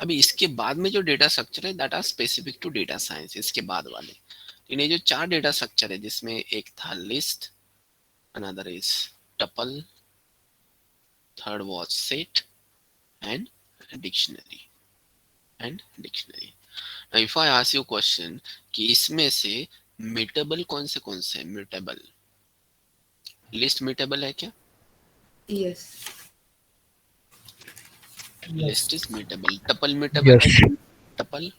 अभी इसके बाद में जो डेटा स्ट्रक्चर है that are specific to data science, इसके बाद वाले। इन्हें जो 4 डेटा स्ट्रक्चर है जिसमें एक था list, another is tuple, third was set and dictionary Now if I ask you question कि इसमें से म्यूटेबल कौन से हैं? म्यूटेबल लिस्ट म्यूटेबल है क्या? Yes. List is mutable. Tuple mutable है Yes. क्या? Tuple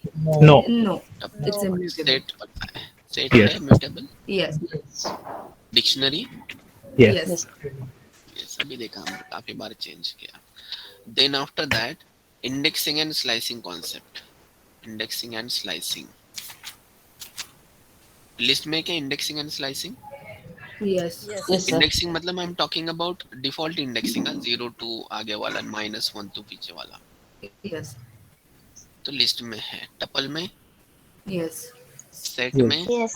No. No. Tuple It's immutable. Set पता है, सेट है Yes. Mutable. Yes. Dictionary Yes. Yes. ये सभी देखा हमने काफी बार चेंज किया। Then after that indexing and slicing concept. Indexing and slicing list में क्या indexing and slicing? Yes. Yes, sir. Indexing मतलब I am talking about default indexing, 0 to आगे वाला, -1 टू पीछे वाला। Yes. तो लिस्ट में है। टपल में, Yes. Set Yes. में, Yes.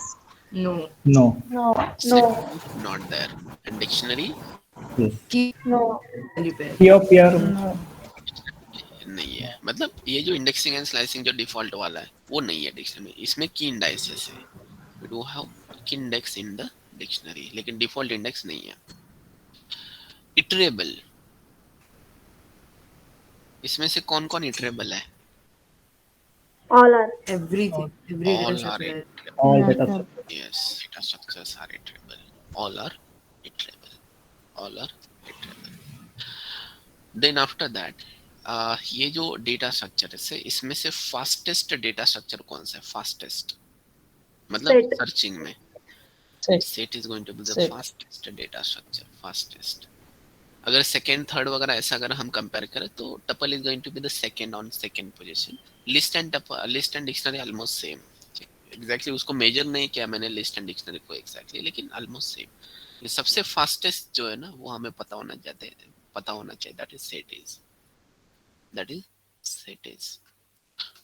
No. No. No. Set not there. And dictionary Yes. Key No. value pair. P of P R. No. नहीं है। मतलब ये जो इंडेक्सिंग एंड स्लाइसिंग जो डिफॉल्ट वाला है वो नहीं है डिक्शनरी में। इसमें की इंडाइसेस है, वी डू हैव की इंडेक्स इन द डिक्शनरी, लेकिन डिफॉल्ट इंडेक्स नहीं है। इटरेबल, इसमें से कौन कौन इटरेबल है? All are. Everything. Every data All are structure. iterable. All No, data no. structure. Yes, data structures are iterable. All are iterable. All are iterable. Then after that, ये जो data structure है इसमें से fastest data structure कौन सा है? Fastest मतलब Set. Searching में Set. Set is going to be the Set. Fastest data structure, fastest. अगर सेकेंड थर्ड वगैरह ऐसा अगर हम कंपेयर करें तो tuple is going to be the second on second position. List and dictionary almost same. Exactly उसको measure नहीं किया मैंने लिस्ट एंड डिक्शनरी को एग्जैक्टली, लेकिन ऑलमोस्ट सेम। सबसे फास्टेस्ट जो है ना वो हमें पता होना चाहिए, दैट इज सेट इज।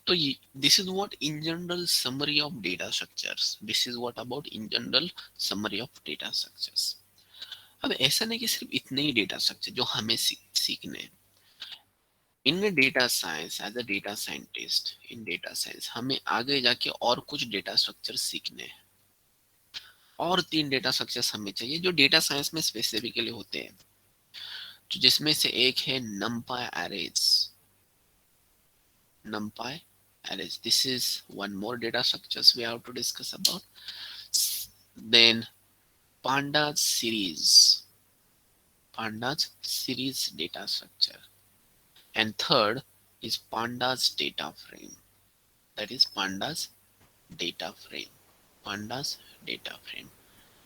तो this is what in general summary of data structures, this is what about in general summary of data structures. अब ऐसा नहीं कि सिर्फ इतने ही डेटा स्ट्रक्चर जो हमें सीखने हैं। In data science as a data scientist, in data science हमें आगे जाके और कुछ डेटा स्ट्रक्चर सीखने हैं। और 3 डेटा स्ट्रक्चर्स हमें चाहिए जो डेटा साइंस में स्पेसिफिकली होते हैं, तो जिसमें से एक है numpy arrays। numpy arrays, this is one more data structures we have to discuss about। then pandas series data structure, and third is pandas data frame, that is pandas data frame।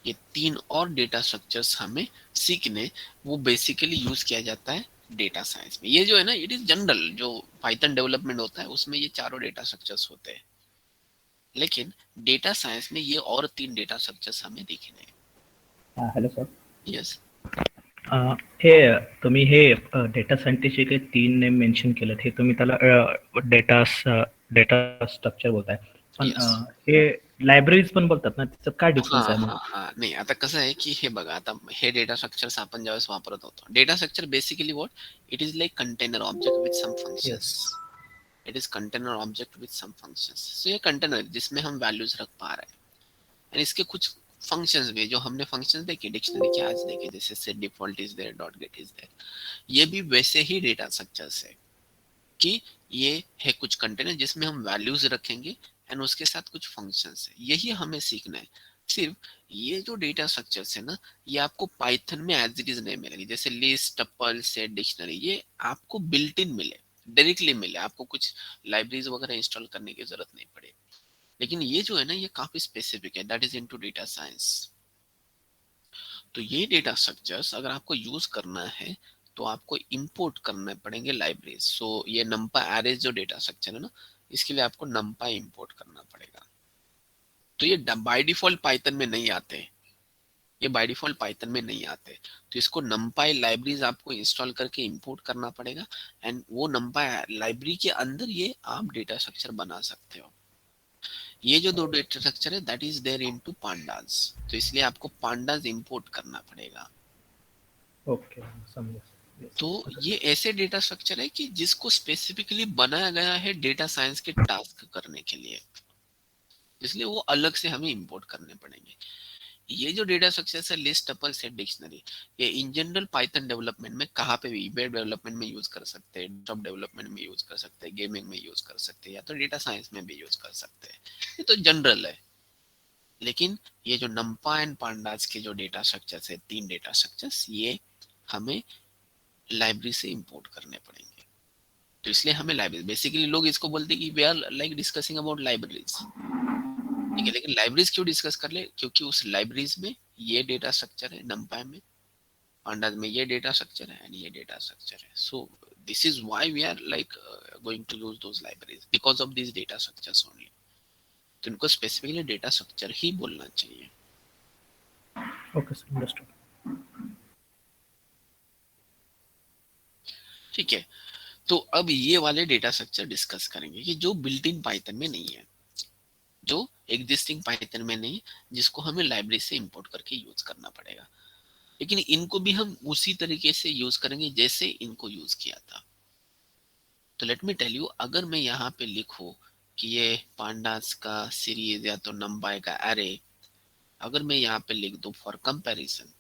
ये 3 और data structures हमें सीखने, वो basically use किया जाता है data science में। ये जो है ना इट इज जनरल, जो पाइथन डेवलपमेंट होता है उसमें ये चारों डेटा स्ट्रक्चर्स होते हैं, लेकिन डेटा साइंस में ये और 3 डेटा स्ट्रक्चर्स हमें दिखने हैं। Hello sir. यस हे तुम्ही हे डेटा सायंटिस्टचे काही 3 नेम मेन्शन केलेत, हे तुम्ही त्याला डेटा स्ट्रक्चर बोलताय, पण Yes. हे लायब्ररीज पण बोलतात ना, त्याच्यात काय हा डिफरन्स आहे हा मग? हा नाही, आता कसं आहे की हे बघा, आता हे डेटा स्ट्रक्चर्स आपण ज्यावेळेस वापरत होतो, data structure basically what it is like container object with some functions. It is container object with some functions. So ये कंटेनर जिसमें हम वैल्यूज रख पा रहे हैं, एंड इसके कुछ फंक्शंस भी, जो हमने फंक्शंस देखे डिक्शनरी के आज देखे, जैसे set default is there, dot get is there, ये भी वैसे ही डेटा स्ट्रक्चर्स है कि ये है कुछ कंटेनर जिसमें हम वैल्यूज रखेंगे एंड उसके साथ कुछ फंक्शंस है। यही हमें सीखना है। सिर्फ ये जो डेटा स्ट्रक्चर्स है ना, ये आपको पाइथन में एज इट इज नहीं मिलेगी, जैसे लिस्ट, टपल, सेट, डिक्शनरी, ये आपको बिल्ट इन मिले, डायरेक्टली मिले, आपको कुछ लाइब्रेरीज वगैरह इंस्टॉल करने की जरूरत नहीं पड़े। लेकिन ये जो है ना ये काफी स्पेसिफिक है, that is into data science. तो ये डेटा स्ट्रक्चर्स अगर आपको यूज करना है तो आपको इंपोर्ट करने पड़ेंगे लाइब्रेरीज। सो ये numpy arrays जो डेटा स्ट्रक्चर है ना, इसके लिए आपको numpy इंपोर्ट करना पड़ेगा। तो ये बाय डिफॉल्ट पाइथन में नहीं आते, ये बाय डिफॉल्ट पाइथन में नहीं आते, तो इसको numpy लाइब्रेरीज आपको इंस्टॉल करके इंपोर्ट करना पड़ेगा, एंड वो numpy लाइब्रेरी के अंदर ये आप डेटा स्ट्रक्चर बना सकते हो। ये जो 2 डेटा स्ट्रक्चर है that is there into pandas, तो इसलिए आपको pandas इंपोर्ट करना पड़ेगा। ओके, समझा। तो ये ऐसे डेटा स्ट्रक्चर है कि जिसको स्पेसिफिकली बनाया गया है डेटा साइंस के टास्क करने के लिए, इसलिए वो अलग से हमें इंपोर्ट करने पड़ेंगे। ये जो डेटा स्ट्रक्चर है, लिस्ट, टपल, सेट, डिक्शनरी, ये इन जनरल पाइथन डेवलपमेंट में कहाँ पे भी, वेब डेवलपमेंट में यूज कर सकते हैं, डेस्कटॉप डेवलपमेंट में यूज कर सकते हैं, गेमिंग में यूज कर सकते हैं, या तो डेटा साइंस में भी यूज कर सकते हैं। ये तो जनरल है। लेकिन ये जो नम्पा एंड पांडास के जो डेटा स्ट्रक्चर्स है, 3 डेटा स्ट्रक्चर्स, ये हमें लाइब्रेरी से इंपोर्ट करने पड़ेंगे। तो इसलिए हमें लाइब्रेरी, बेसिकली लोग इसको बोलते हैं कि we are like discussing about libraries, ठीक है। लेकिन लाइब्रेरीज क्यों डिस्कस कर ले, क्योंकि उस लाइब्रेरीज में ये डेटा स्ट्रक्चर है, नम्पाई में, पांडास में ये डेटा स्ट्रक्चर है, एंड ये डेटा स्ट्रक्चर है। So this is why we are like going to use those libraries, because of this data structures only. तो इनको स्पेसिफिकली डेटा स्ट्रक्चर ही बोलना चाहिए। Okay sir, understood. ठीक है, तो अब ये वाले डेटा स्ट्रक्चर डिस्कस करेंगे कि जो बिल्ट इन पाइथन में नहीं है, जो एग्जिस्टिंग पाइथन में नहीं, जिसको हमें लाइब्रेरी से इंपोर्ट करके यूज करना पड़ेगा। लेकिन इनको भी हम उसी तरीके से यूज करेंगे जैसे इनको यूज किया था। तो लेट मी टेल यू, अगर मैं यहाँ पे लिखूं कि ये पांडास का सीरीज या तो नंबाई का एरे, अगर मैं यहाँ पे लिख दूं फॉर कंपैरिजन,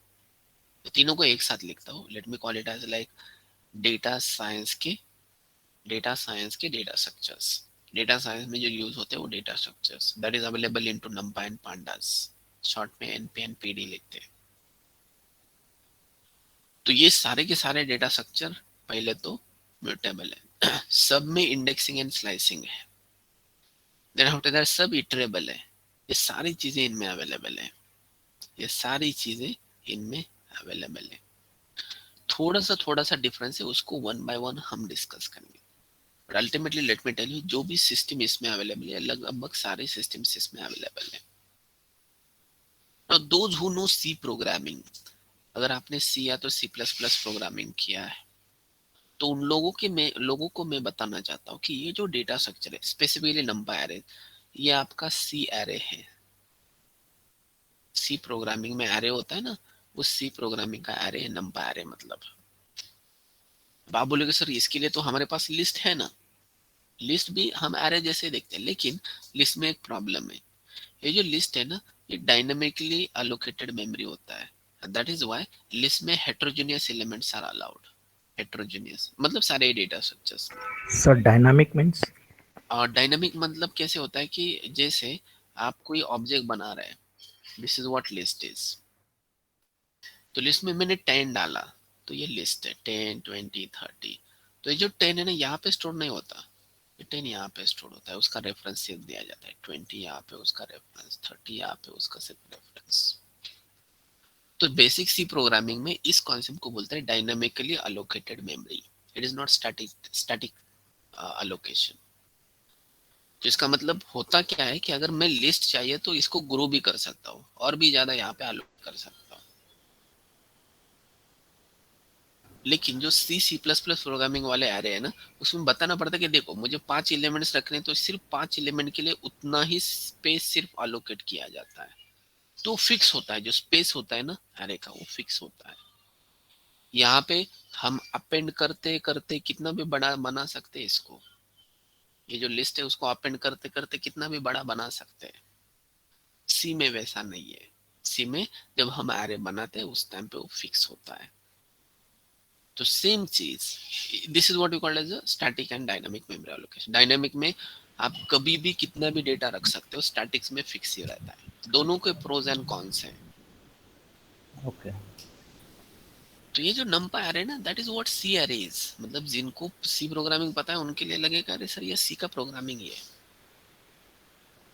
तो तीनों को एक साथ लिखता हूँ। Let me call it as like data science के डेटा स्ट्रक्चर्स। डेटा साइंस में जो यूज होते हैं वो data structures that is available into NumPy and pandas, short में एनपी एंड पीडी लिखते हैं। तो ये सारे के सारे डेटा स्ट्रक्चर पहले तो म्यूटेबल है, सब में इंडेक्सिंग एंड स्लाइसिंग है, देन आफ्टर दैट सब इटरेबल है। ये सारी चीजें इनमें अवेलेबल है, ये सारी चीजें इनमें अवेलेबल है। थोड़ा सा डिफरेंस है, उसको वन बाय वन हम डिस्कस करेंगे। But ultimately let me tell you, जो भी सिस्टम इसमें अवेलेबल है, लगभग सारे सिस्टम्स इसमें अवेलेबल है। Now those who know C programming, अगर आपने सी या तो सी प्लस प्लस प्रोग्रामिंग किया है, तो उन लोगों को मैं बताना चाहता हूँ कि ये जो डेटा स्ट्रक्चर है, स्पेसिफिकली नंबर एरे, ये आपका सी एरे है। सी प्रोग्रामिंग में एरे होता है ना, वो सी प्रोग्रामिंग का एरे है नंबर एरे। मतलब अब आप बोलोगे सर इसके लिए तो हमारे पास लिस्ट है ना, लिस्ट भी हम एरे जैसे देखते हैं, लेकिन लिस्ट में एक प्रॉब्लम है। ये जो लिस्ट है ना, ये डायनामिकली अलोकेटेड मेमोरी होता है, दैट इज व्हाई लिस्ट में heterogeneous elements are allowed. Heterogeneous मतलब सारे डेटा स्ट्रक्चर्स में। Sir dynamic means? और डायनामिक मतलब कैसे होता है कि जैसे आप कोई ऑब्जेक्ट बना रहे हैं, this is what least is. तो लिस्ट में मैंने 10 डाला, तो ये लिस्ट है 10, 20, 30। तो ये जो 10 है ना, यहाँ पे स्टोर नहीं होता, ये 10 यहाँ पे स्टोर होता है, उसका रेफरेंस सिर्फ दिया जाता है। 20 यहाँ पे उसका रेफरेंस, 30 यहाँ पे उसका सिर्फ रेफरेंस। तो बेसिक सी प्रोग्रामिंग में इस कॉन्सेप्ट को बोलते हैं dynamically allocated memory. It is not static allocation. तो इसका मतलब होता क्या है कि अगर मैं लिस्ट चाहिए तो इसको ग्रो भी कर सकता हूँ, और भी ज्यादा यहाँ पे अलोकेट कर सकता हूँ। लेकिन जो सी प्लस प्लस प्रोग्रामिंग वाले एरे है ना, उसमें बताना पड़ता है कि देखो मुझे 5 एलिमेंट्स रखने हैं, तो सिर्फ 5 एलिमेंट के लिए उतना ही स्पेस सिर्फ अलोकेट किया जाता है। तो फिक्स होता है, जो स्पेस होता है ना एरे का, वो फिक्स होता है। यहाँ पे हम अपेंड करते करते कितना भी बड़ा बना सकते हैं इसको। ये जो लिस्ट है उसको अपेंड करते करते कितना भी बड़ा बना सकते हैं। सी में वैसा नहीं है। सी में जब हम एरे बनाते हैं उस टाइम पे वो फिक्स होता है। तो सेम चीज, this is what we called as a static and dynamic memory allocation. Dynamic में आप कभी भी कितना भी डेटा रख सकते हो, स्टैटिक्स में फिक्स ही रहता है। दोनों के प्रोज एंड कॉन्स हैं। ओके। तो ये जो नंपा एरे ना, that is what C array is. मतलब जिनको सी प्रोग्रामिंग पता है उनके लिए लगेगा अरे सर ये सी का प्रोग्रामिंग ही है।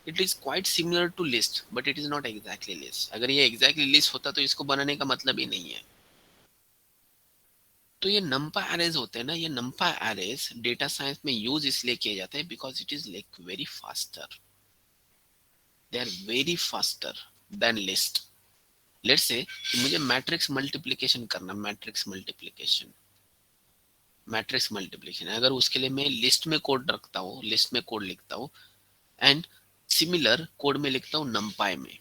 It is quite similar to list, but it is not exactly list. अगर ये एग्जैक्टली लिस्ट होता तो इसको बनाने का मतलब ही नहीं है। तो ये नंपा एरेज होते हैं ना, ये नंपा एरेज डेटा साइंस में यूज इसलिए किए जाते हैं because it is like very faster. They are very faster than list. Let's say कि मुझे मैट्रिक्स मल्टीप्लिकेशन करना, मैट्रिक्स मल्टीप्लिकेशन, अगर उसके लिए मैं लिस्ट में कोड रखता हूँ, लिस्ट में कोड लिखता हूँ, एंड सिमिलर कोड में लिखता हूँ नंपाई में,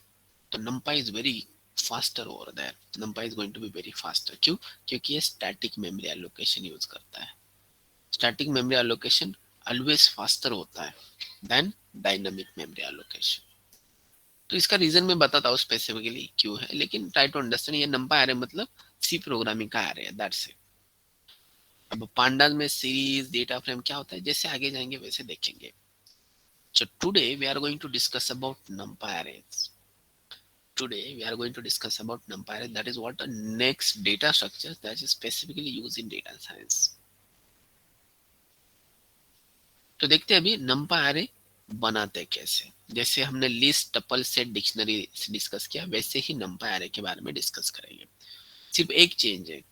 तो नंपाई is very faster over there. NumPy is going to be very faster. क्यों? क्योंकि ये static memory allocation use करता है. Static memory allocation always faster होता है than dynamic memory allocation. तो इसका रीजन मैं बताता हूँ स्पेसिफिकली क्यों है, लेकिन ट्राई टू अंडरस्टैंड. ये NumPy array मतलब सी प्रोग्रामिंग का array है, दैट्स इट. अब पांडास में सीरीज डेटा फ्रेम क्या होता है, जैसे आगे जाएंगे वैसे देखेंगे. So today we are going to discuss about NumPy arrays. Today we are going to discuss about NumPy array. That is what the next data structure that is specifically used in data science. तो देखते हैं अभी NumPy array बनाते कैसे. जैसे हमने list, tuple, set, dictionary discuss किया, वैसे ही NumPy array के बारे में डिस्कस करेंगे. सिर्फ एक चेंज है,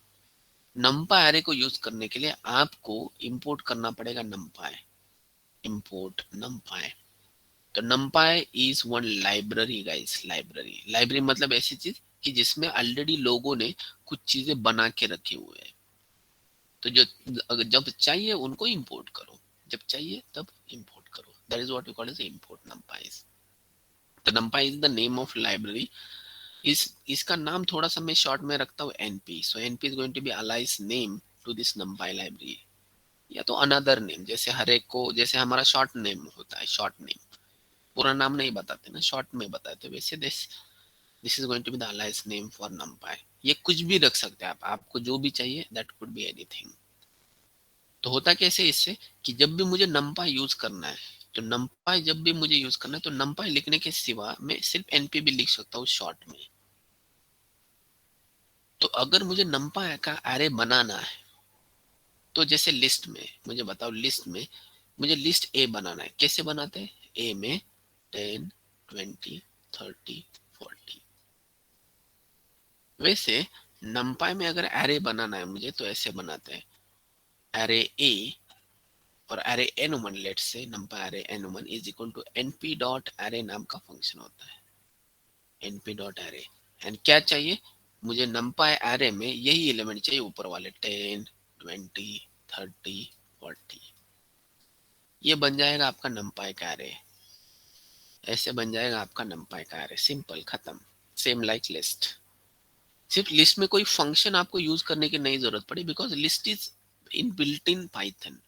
NumPy array को यूज करने के लिए आपको इंपोर्ट करना पड़ेगा NumPy. Import NumPy. तो NumPy is one library guys. Library मतलब ऐसी चीज कि जिसमें ऑलरेडी लोगों ने कुछ चीजें बना के रखे हुए हैं. तो जो जब चाहिए उनको इंपोर्ट करो, जब चाहिए तब इंपोर्ट करो. That is what we call as import NumPy. तो NumPy is the name of library. इसका नाम थोड़ा सा मैं शॉर्ट में रखता हूँ NP. So NP is going to be alias name to this NumPy library, या तो अनदर नेम. जैसे हर एक को, जैसे हमारा शॉर्ट नेम होता है, शॉर्ट नेम, पूरा नाम नहीं बताते ना, शॉर्ट में बताते. वैसे this is going to be the alias name for NumPy. ये कुछ भी रख सकते हैं आप, आपको जो भी चाहिए, दैट कुड बी एनीथिंग. तो होता कैसे इससे कि जब भी मुझे NumPy यूज करना है, तो NumPy जब भी मुझे यूज करना है, तो NumPy लिखने के सिवा मैं सिर्फ NP भी लिख सकता हूँ शॉर्ट में. तो अगर मुझे NumPy का एरे बनाना है, तो जैसे लिस्ट में मुझे बताओ, लिस्ट में मुझे लिस्ट ए बनाना है. कैसे बनाते हैं? ए में 10, 20, 30, 40. वैसे NumPy में अगर एरे बनाना है मुझे, तो ऐसे बनाते हैं. एरे ए और array n1, let's say NumPy array n1 is equal to np dot array नाम का फंक्शन होता है. np dot array. एंड क्या चाहिए मुझे? NumPy एरे में यही एलिमेंट चाहिए, ऊपर वाले 10, 20, 30, 40. ये बन जाएगा आपका NumPy का एरे. ऐसे बन जाएगा आपका NumPy का एरे. सिंपल, खत्म. Same like list. सिर्फ लिस्ट में कोई फंक्शन आपको यूज करने की नहीं जरूरत पड़ी, because list is in built in Python.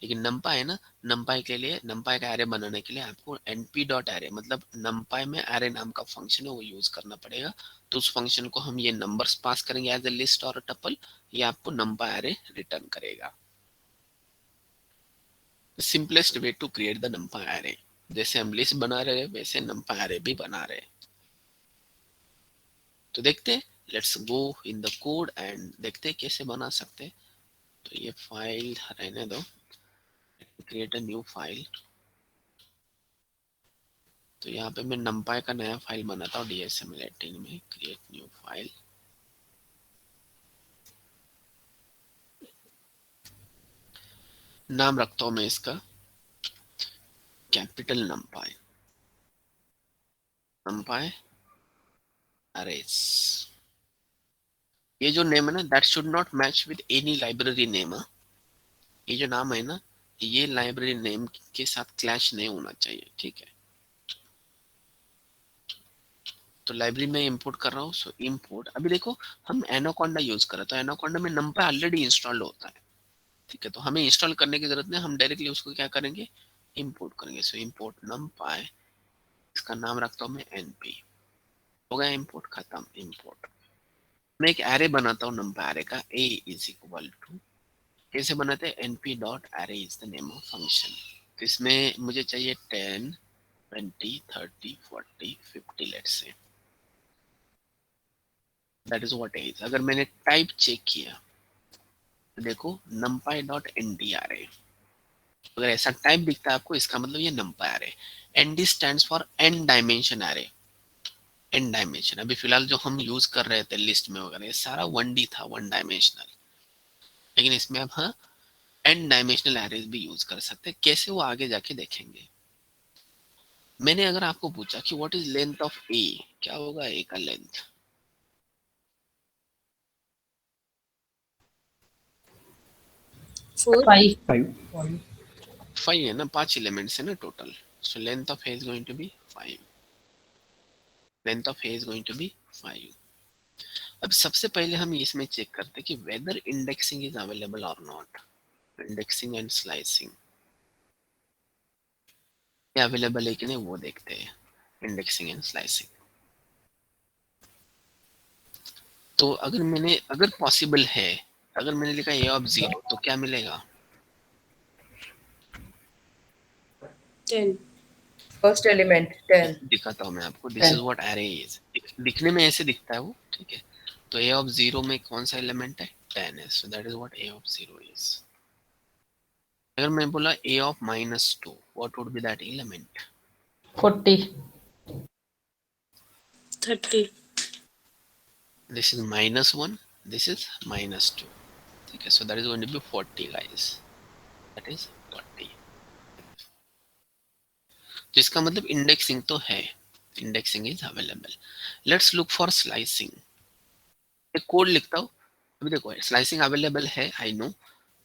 लेकिन NumPy है ना, NumPy के लिए, NumPy का एरे बनाने के लिए आपको np डॉट एरे, मतलब NumPy में एरे नाम का फंक्शन है, वो यूज करना पड़ेगा. तो उस फंक्शन को हम ये नंबर्स पास करेंगे एज ए लिस्ट और टपल, ये आपको NumPy एरे रिटर्न करेगा. Simplest way to create the NumPy array. जैसे हम लिस्ट बना रहे हैं, वैसे NumPy एरे भी बना रहे हैं. तो देखते हैं, let's go in the code and देखते हैं कैसे बना सकते हैं. तो ये फाइल रहने दो, क्रिएट अ न्यू फाइल. तो यहाँ पे मैं NumPy का नया फाइल बनाता हूँ DSM18 में. Create new file. नाम रखता हूँ मैं इसका कैपिटल NumPy arrays. ये जो नेम है ना, that should not match with any library name. ये जो नाम है ना, ये लाइब्रेरी नेम के साथ क्लैश नहीं होना चाहिए, ठीक है. तो लाइब्रेरी में इंपोर्ट कर रहा हूँ. सो इंपोर्ट. अभी देखो हम एनाकोंडा यूज कर रहे हैं, तो एनाकोंडा में NumPy ऑलरेडी इंस्टॉल होता है, ठीक है. तो हमें इंस्टॉल करने की जरूरत नहीं, हम डायरेक्टली उसको क्या करेंगे, इंपोर्ट करेंगे. सो इंपोर्ट NumPy. इसका नाम रखता हूँ मैं NP. हो गया इंपोर्ट, खत्म. इंपोर्ट. मैं एक एरे बनाता हूँ NumPy एरे का. a इज इक्वल टू, कैसे बनाते हैं? np dot array is the name of function. तो इसमें मुझे चाहिए 10, 20, 30, 40, 50 let's say. That is what is. अगर मैंने टाइप चेक किया तो देखो NumPy डॉट nd एरे. अगर ऐसा टाइप दिखता है आपको, इसका मतलब ये NumPy array. nd stands for n dimension array. n dimension. अभी फिलहाल जो हम यूज कर रहे थे लिस्ट में वगैरह, ये सारा 1D था, 1 डायमेंशनल. लेकिन इसमें अब हाँ n डायमेंशनल एरेज भी यूज कर सकते हैं. कैसे, वो आगे जाके देखेंगे. मैंने अगर आपको पूछा कि what is length of a, क्या होगा a का लेंथ? फाइव. 5 है ना, 5 एलिमेंट्स है ना total. So length of a is going to be 5. Length of a is going to be 5। अब सबसे पहले हम इसमें चेक करते हैं कि वेदर इंडेक्सिंग इज अवेलेबल और नॉट। इंडेक्सिंग एंड स्लाइसिंग ये अवेलेबल है कि नहीं वो देखते हैं, इंडेक्सिंग एंड स्लाइसिंग। तो अगर पॉसिबल है, अगर मैंने लिखा ए ऑफ 0 तो क्या मिलेगा? 10. First element 10. दिखाता हूँ मैं आपको, this is what array is. दिखने में ऐसे दिखता है वो, ठीक है। तो ए ऑफ 0 में कौन सा एलिमेंट है? 10 है, so that is what A of 0 is. अगर मैं बोला A of -2, what would be that element? 40. 30. This is -1, this is -2, ठीक है। So that is going to be 40 guys, that is 40। तो इसका मतलब इंडेक्सिंग तो है, indexing is available. Let's look for slicing. एक कोड लिखता हूँ, अभी देखो स्लाइसिंग अवेलेबल है, आई नो।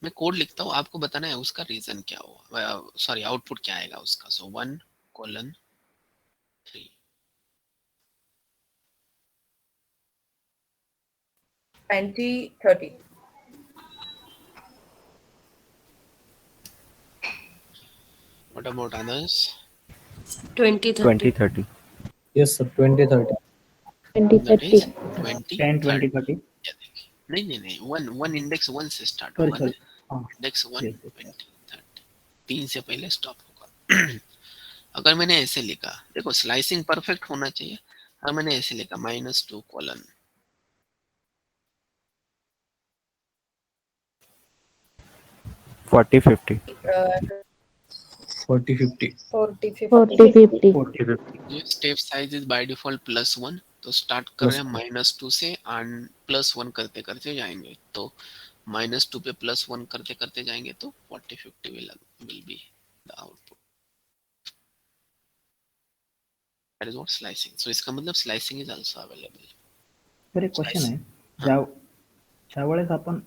मैं कोड लिखता हूँ, आपको बताना है उसका रीजन क्या हुआ, सॉरी आउटपुट क्या आएगा उसका। सो 1:3 20, 30. What about others? 20, 30. 20, 30. Yes, sir. 20, 30. 20, That 30. is 20, 10 20 30. 30. या देखिए, नहीं, वन इंडेक्स 1 से स्टार्ट सॉरी होगा सॉरी ना, हाँ इंडेक्स 1 yes, yes. 20 30, 3 से पहले स्टॉप होगा। अगर मैंने ऐसे लिखा, देखो स्लाइसिंग परफेक्ट होना चाहिए। अगर मैंने ऐसे लिखा -2:, 40, 50. 40, 50. 40, 50. 40, 50. 40 50. ये step size is by default +1, तो स्टार्ट कर रहे हैं -2 से एंड +1 करते करते जाएंगे। तो -2 पे +1 करते करते जाएंगे तो 40 50 will be the output. That is what slicing. So इसका मतलब slicing is also available. तर एक क्वेश्चन आहे, हा. ज्या ज्यावेळेस आपण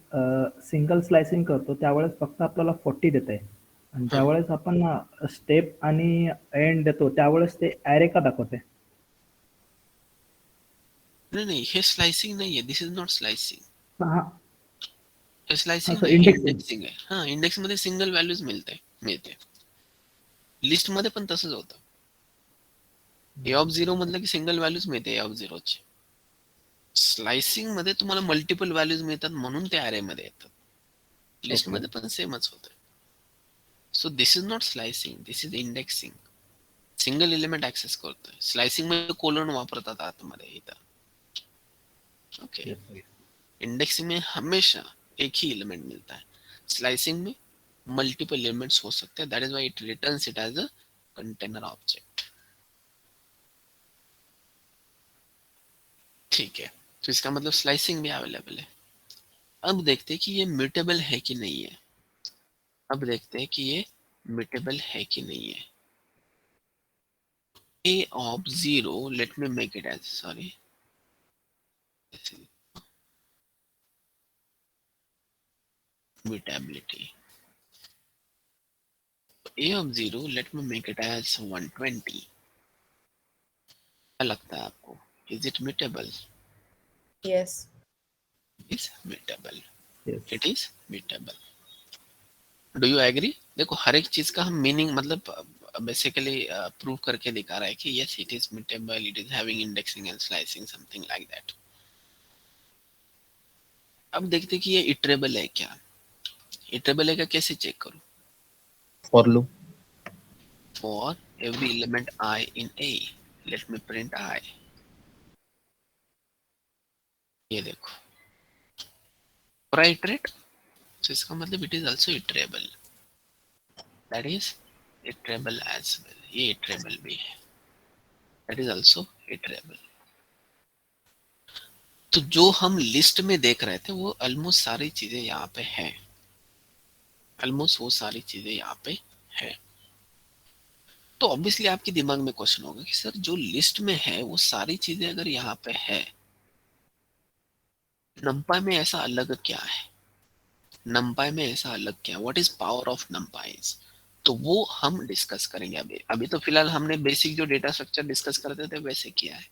सिंगल स्लायसिंग करतो त्यावेळेस फक्त आपल्याला 40 देत आहे आणि ज्यावेळेस आपण स्टेप आणि एंड देतो त्यावेळेस ते ॲरे का दाखवते? नहीं हे स्लाइसिंग नहीं है, दिस इज नॉट स्लाइसिंग। हा हे स्लाइसिंग असं नाही, indexing. इंडेक्सिंग आहे। हाँ, इंडेक्स मध्ये सिंगल व्हॅल्यूज मिळते, लिस्ट मध्ये पण तसंच होतं। ए ऑफ 0 म्हटलं की सिंगल व्हॅल्यूज मिळते ए ऑफ 0 ची। स्लाइसिंग मध्ये तुम्हाला मल्टिपल व्हॅल्यूज मिळतात म्हणून ते ॲरे मध्ये येतात, लिस्ट Okay. मध्ये पण सेमच होतं। So this is not slicing, this is indexing. Single element access करतोय, स्लाइसिंग मध्ये कोलन वापरतात आतमध्ये इथं, ओके। Yes, yes. इंडेक्सिंग में हमेशा एक ही एलिमेंट मिलता है, स्लाइसिंग में मल्टीपल एलिमेंट्स हो सकते हैं, that is why it returns it as a container object. ठीक है, तो इसका मतलब स्लाइसिंग भी अवेलेबल है। अब देखते हैं कि ये म्यूटेबल है कि नहीं है। अब देखते हैं कि ये म्यूटेबल है कि नहीं है। A of 0, let me make it as, sorry, mutability. A of 0, let me make it as 120. क्या लगता है आपको? Is it mutable? Yes. Is mutable. Yes. It is mutable. Do you agree? देखो हर एक चीज का हम मीनिंग मतलब बेसिकली प्रूव करके दिखा रहा है कि yes it is mutable, it is having indexing and slicing, something like that. अब देखते हैं कि ये इटरेबल है क्या। इटरेबल है क्या कैसे चेक करूं? For loop. For every element I in A, let me print I. ये देखो, और iterate, तो इसका मतलब it is also iterable, that is iterable as well, ये iterable भी है, that is also iterable। तो जो हम लिस्ट में देख रहे थे वो ऑलमोस्ट सारी चीजें यहाँ पे है, ऑलमोस्ट वो सारी चीजें यहाँ पे है। तो ऑब्वियसली आपके दिमाग में क्वेश्चन होगा कि सर जो लिस्ट में है वो सारी चीजें अगर यहाँ पे है, नंपाई में ऐसा अलग क्या है? नंपाई में ऐसा अलग क्या, व्हाट इज पावर ऑफ नंपाइज? तो वो हम डिस्कस करेंगे। अभी तो फिलहाल हमने बेसिक जो डेटा स्ट्रक्चर डिस्कस करते थे वैसे किया है।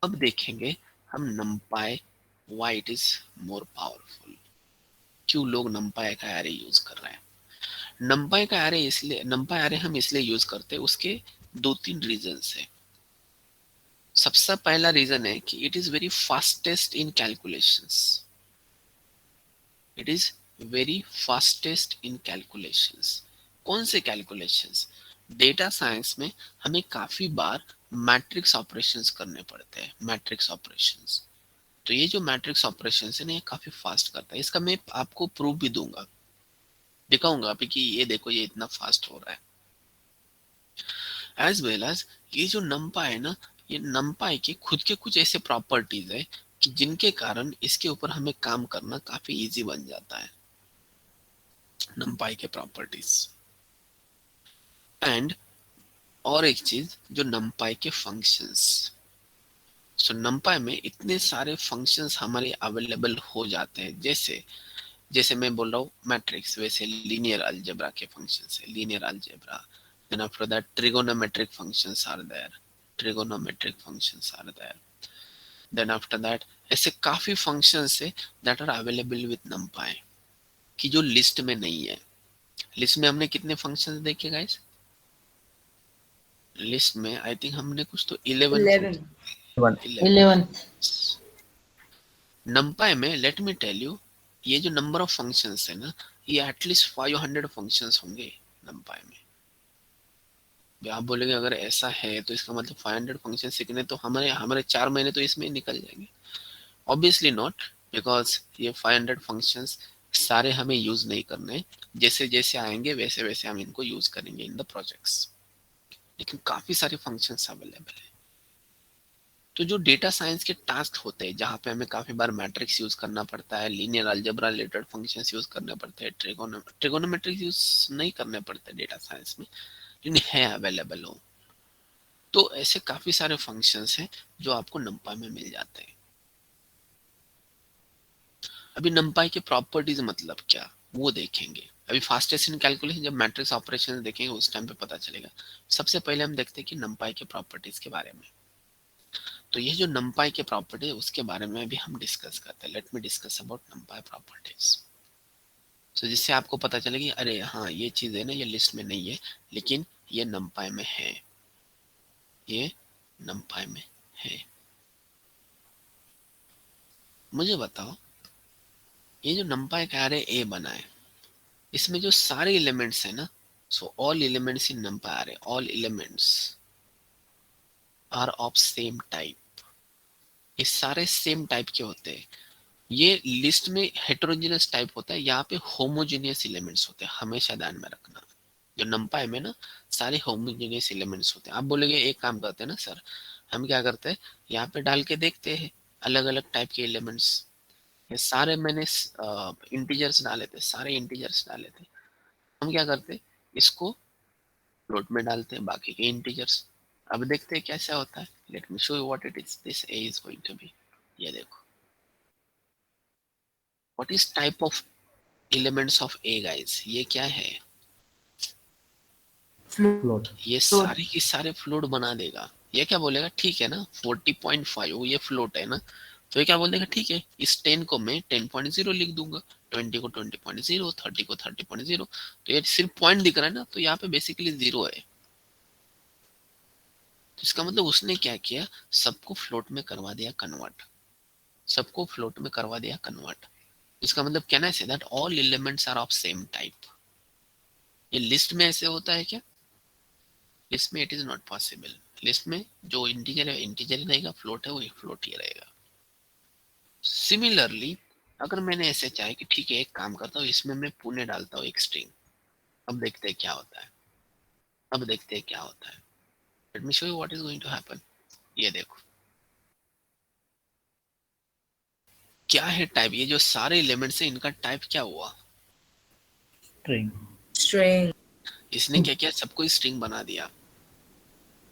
अब देखेंगे हम numpy why it is more powerful, क्यों लोग numpy का array यूज कर रहे हैं। numpy का array इसलिए numpy array हम इसलिए यूज करते हैं, उसके 2-3 रीजंस है। सबसे पहला रीजन है कि it is very fastest in calculations, it is very fastest in calculations. कौन से कैलकुलेशंस? डेटा साइंस में हमें काफी बार मैट्रिक्स ऑपरेशंस करने पड़ते हैं, मैट्रिक्स ऑपरेशंस। तो ये जो मैट्रिक्स ऑपरेशंस है ना, ये काफी फास्ट करता है। इसका मैं आपको प्रूफ भी दूंगा, दिखाऊंगा अभी कि ये देखो ये इतना फास्ट हो रहा है। एज वेल एज ये जो numpy है ना, ये numpy के खुद के कुछ ऐसे प्रॉपर्टीज है कि जिनके कारण इसके ऊपर हमें काम करना काफी इजी बन जाता है, numpy के प्रॉपर्टीज। एंड और एक चीज जो numpy के फंक्शंस। सो numpy में इतने सारे फंक्शंस हमारे अवेलेबल हो जाते हैं, जैसे मैं बोल रहा हूँ मैट्रिक्स, वैसे लीनियर अलजेब्रा के फंक्शंस है, linear algebra. Then after that trigonometric functions are there, trigonometric functions are there. Then after that ऐसे काफी functions है that are available with numpy कि जो लिस्ट में नहीं है। लिस्ट में हमने कितने functions देखे गाइस? लिस्ट में आई थिंक हमने कुछ तो 11 11 numpy में लेट मी टेल यू, ये जो नंबर ऑफ फंक्शंस है ना, ये एटलीस्ट 500 फंक्शंस होंगे numpy में। आप बोलेंगे अगर ऐसा है तो इसका मतलब 500 फंक्शन सीखने तो हमारे 4 महीने तो इसमें निकल जाएंगे। ऑब्वियसली नॉट, बिकॉज ये 500 फंक्शंस सारे हमें यूज नहीं करने, जैसे जैसे आएंगे वैसे वैसे हम इनको यूज करेंगे इन द प्रोजेक्ट्स। लेकिन काफी सारे फंक्शंस अवेलेबल है। तो जो डेटा साइंस के टास्क होते हैं जहाँ पे हमें काफी बार मैट्रिक्स यूज करना पड़ता है, linear algebra related functions use करने पड़ते हैं, ट्रिगोनोमेट्रिक्स यूज नहीं करने पड़ते डेटा साइंस में, लेकिन है अवेलेबल हो, तो ऐसे काफी सारे फंक्शंस हैं जो आपको numpy में मिल जाते हैं। अभी numpy के प्रॉपर्टीज मतलब क्या वो देखेंगे। अभी फास्टेस्ट इन कैलकुलेशन जब मैट्रिक्स ऑपरेशन देखेंगे उस टाइम पे पता चलेगा। सबसे पहले हम देखते हैं कि numpy के प्रॉपर्टीज के बारे में। तो ये जो numpy के प्रॉपर्टी है उसके बारे में भी हम डिस्कस करते हैं। Let me discuss about numpy properties. तो जिससे आपको पता चले कि अरे हाँ ये चीज है ना, ये लिस्ट में नहीं है लेकिन ये numpy में है, ये numpy में है। मुझे बताओ ये जो numpy का array A बना है, इसमें जो सारे एलिमेंट्स है ना, so all elements in numpy array, all elements are of same type. ये सारे सेम टाइप के होते हैं। ये लिस्ट में हेटेरोजेनियस टाइप होता है, यहाँ पे होमोजेनियस एलिमेंट्स होते हैं, हमेशा ध्यान में रखना। जो numpy में ना सारे होमोजेनियस एलिमेंट्स होते हैं। आप बोलेंगे एक काम करते हैं ना सर, हम क्या करते हैं यहाँ पे डाल के देखते हैं अलग अलग टाइप के एलिमेंट्स। ये सारे मैंने इंटीजर्स डाले थे, सारे इंटीजर्स डाले थे। हम क्या करते हैं इसको फ्लोट में डालते हैं बाकी के इंटीजर्स। अब देखते हैं कैसा होता है। Let me show you what it is. This a is going to be, ये देखो what is type of elements of a guys. ये क्या है, फ्लोट। ये सारे के सारे फ्लोट बना देगा। ये क्या बोलेगा ठीक है ना 40.5 ये फ्लोट है ना, तो ये क्या बोल देगा ठीक है इस 10 को मैं 10.0 लिख दूंगा, 20 को 20.0, 30 को 30.0। तो ये सिर्फ पॉइंट दिख रहा है ना, तो यहाँ पे बेसिकली 0 है। तो इसका मतलब उसने क्या किया, सबको फ्लोट में करवा दिया कन्वर्ट, सबको फ्लोट में करवा दिया कन्वर्ट। इसका मतलब can I say that all elements are of same type. ये लिस्ट में ऐसे होता है क्या? लिस्ट में it is not possible. List में जो इंटीजर है इंटीजर ही रहेगा, फ्लोट है वो फ्लोट ही रहेगा। सिमिलरली अगर मैंने ऐसे चाहे कि ठीक है एक काम करता हूँ इसमें मैं पुणे डालता हूँ एक स्ट्रिंग, अब देखते हैं क्या होता है, अब देखते हैं क्या होता है। Let me show you what is going to happen. ये देखो क्या है टाइप, ये जो सारे एलिमेंट्स हैं इनका टाइप क्या हुआ, स्ट्रिंग। String. इसने क्या किया सबको स्ट्रिंग बना दिया।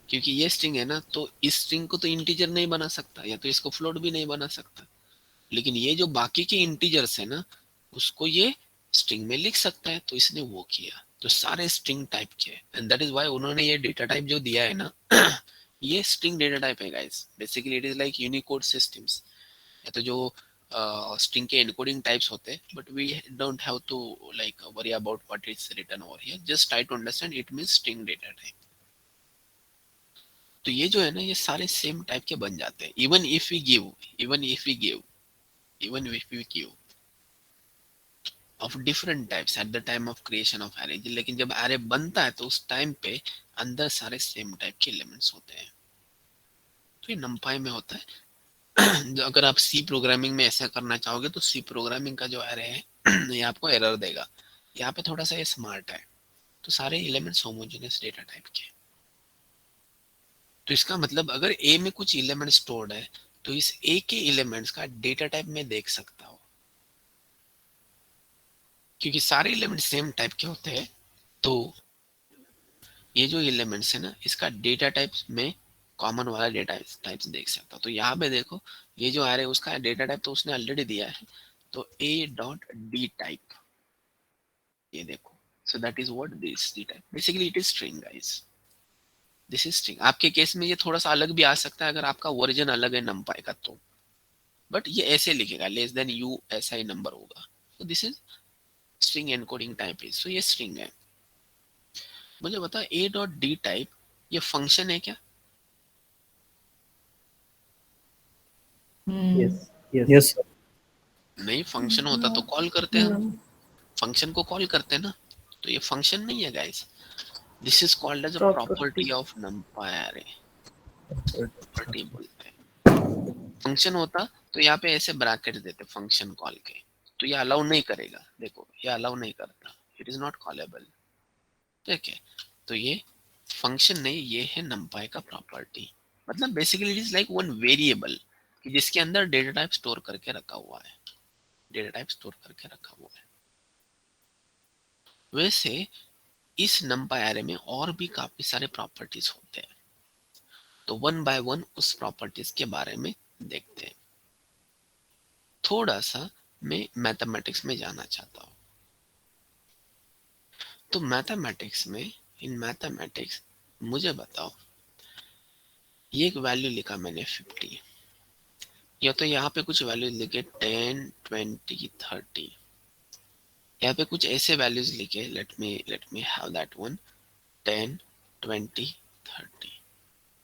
क्योंकि ये स्ट्रिंग है ना, तो इस स्ट्रिंग को तो इंटीजर नहीं बना सकता, या तो इसको फ्लोट भी नहीं बना सकता, लेकिन ये जो बाकी के इंटीजर्स है ना उसको ये स्ट्रिंग में लिख सकता है, तो इसने वो किया। तो सारे स्ट्रिंग टाइप के, एंड दैट इज व्हाई उन्होंने ये डेटा टाइप जो दिया है ना ये स्ट्रिंग डेटा टाइप है guys. Basically it is like unicode systems. या तो जो स्ट्रिंग के एनकोडिंग टाइप्स होते हैं, but we don't have to like worry about what is written over here. Just try to understand it means string data type. तो ये जो है ना, ये सारे सेम टाइप के बन जाते हैं. Even if we give of different types at the time of creation of array. लेकिन जब एरे बनता है तो उस टाइम पे अंदर सारे सेम टाइप के एलिमेंट्स होते हैं. तो ये नंपाई में होता है. जो अगर आप सी प्रोग्रामिंग में ऐसा करना चाहोगे तो सी प्रोग्रामिंग का जो एरे है ये आपको एरर देगा. यहाँ पे थोड़ा सा ये स्मार्ट है. तो सारे एलिमेंट्स होमोजेनियस डेटा टाइप के. तो इसका मतलब अगर ए में कुछ एलिमेंट स्टोर्ड है तो इस ए के एलिमेंट्स का डेटा टाइप में देख सकता हो, क्योंकि सारे एलिमेंट सेम टाइप के होते हैं. तो ये जो एलिमेंट्स है ना, इसका डेटा टाइप में कॉमन वाला डेटा टाइप्स देख सकता. तो यहाँ पे देखो, ये जो आ रहा है उसका डेटा टाइप तो उसने ऑलरेडी दिया है. तो a डॉट डी टाइप, ये देखो. सो that is what this D type. Basically it is string guys. This is string. आपके केस में ये थोड़ा सा अलग भी आ सकता है अगर आपका वर्जन अलग है नंपाई का तो. बट ये ऐसे लिखेगा लेस देन यू, ऐसा ही नंबर होगा. तो this is string encoding type is. So ये स्ट्रिंग है. मुझे बता a डॉट डी टाइप ये फंक्शन है क्या? Yes yes Yes, sir. नहीं, फंक्शन होता तो कॉल करते हैं हम. फंक्शन को कॉल करते हैं ना. तो ये फंक्शन नहीं है guys. This is called as a property of NumPy array. Property बोलते हैं. फंक्शन होता तो यहाँ पे ऐसे ब्रैकेट देते फंक्शन कॉल के. तो ये अलाउ नहीं करेगा. देखो ये अलाउ नहीं करता. It is not callable. ठीक है. तो ये फंक्शन नहीं, ये है नंपाई का प्रॉपर्टी. मतलब basically it is like one variable कि जिसके अंदर डेटा टाइप स्टोर करके रखा हुआ है. डेटा टाइप स्टोर करके रखा हुआ है. वैसे इस नंपाई एरे में और भी काफी सारे प्रॉपर्टीज होते हैं. तो वन बाय वन उस प्रॉपर्टीज के बारे में देखते हैं. थोड़ा सा मैं मैथमेटिक्स में जाना चाहता हूँ. तो मैथमेटिक्स में, इन मैथमेटिक्स मुझे बताओ, ये एक वैल्यू लिखा मैंने 50, या तो यहाँ पे कुछ वैल्यूज लिखे 10, 20, 30. यहाँ पे कुछ ऐसे वैल्यूज लिखे. Let me have that one. 10, 20, 30,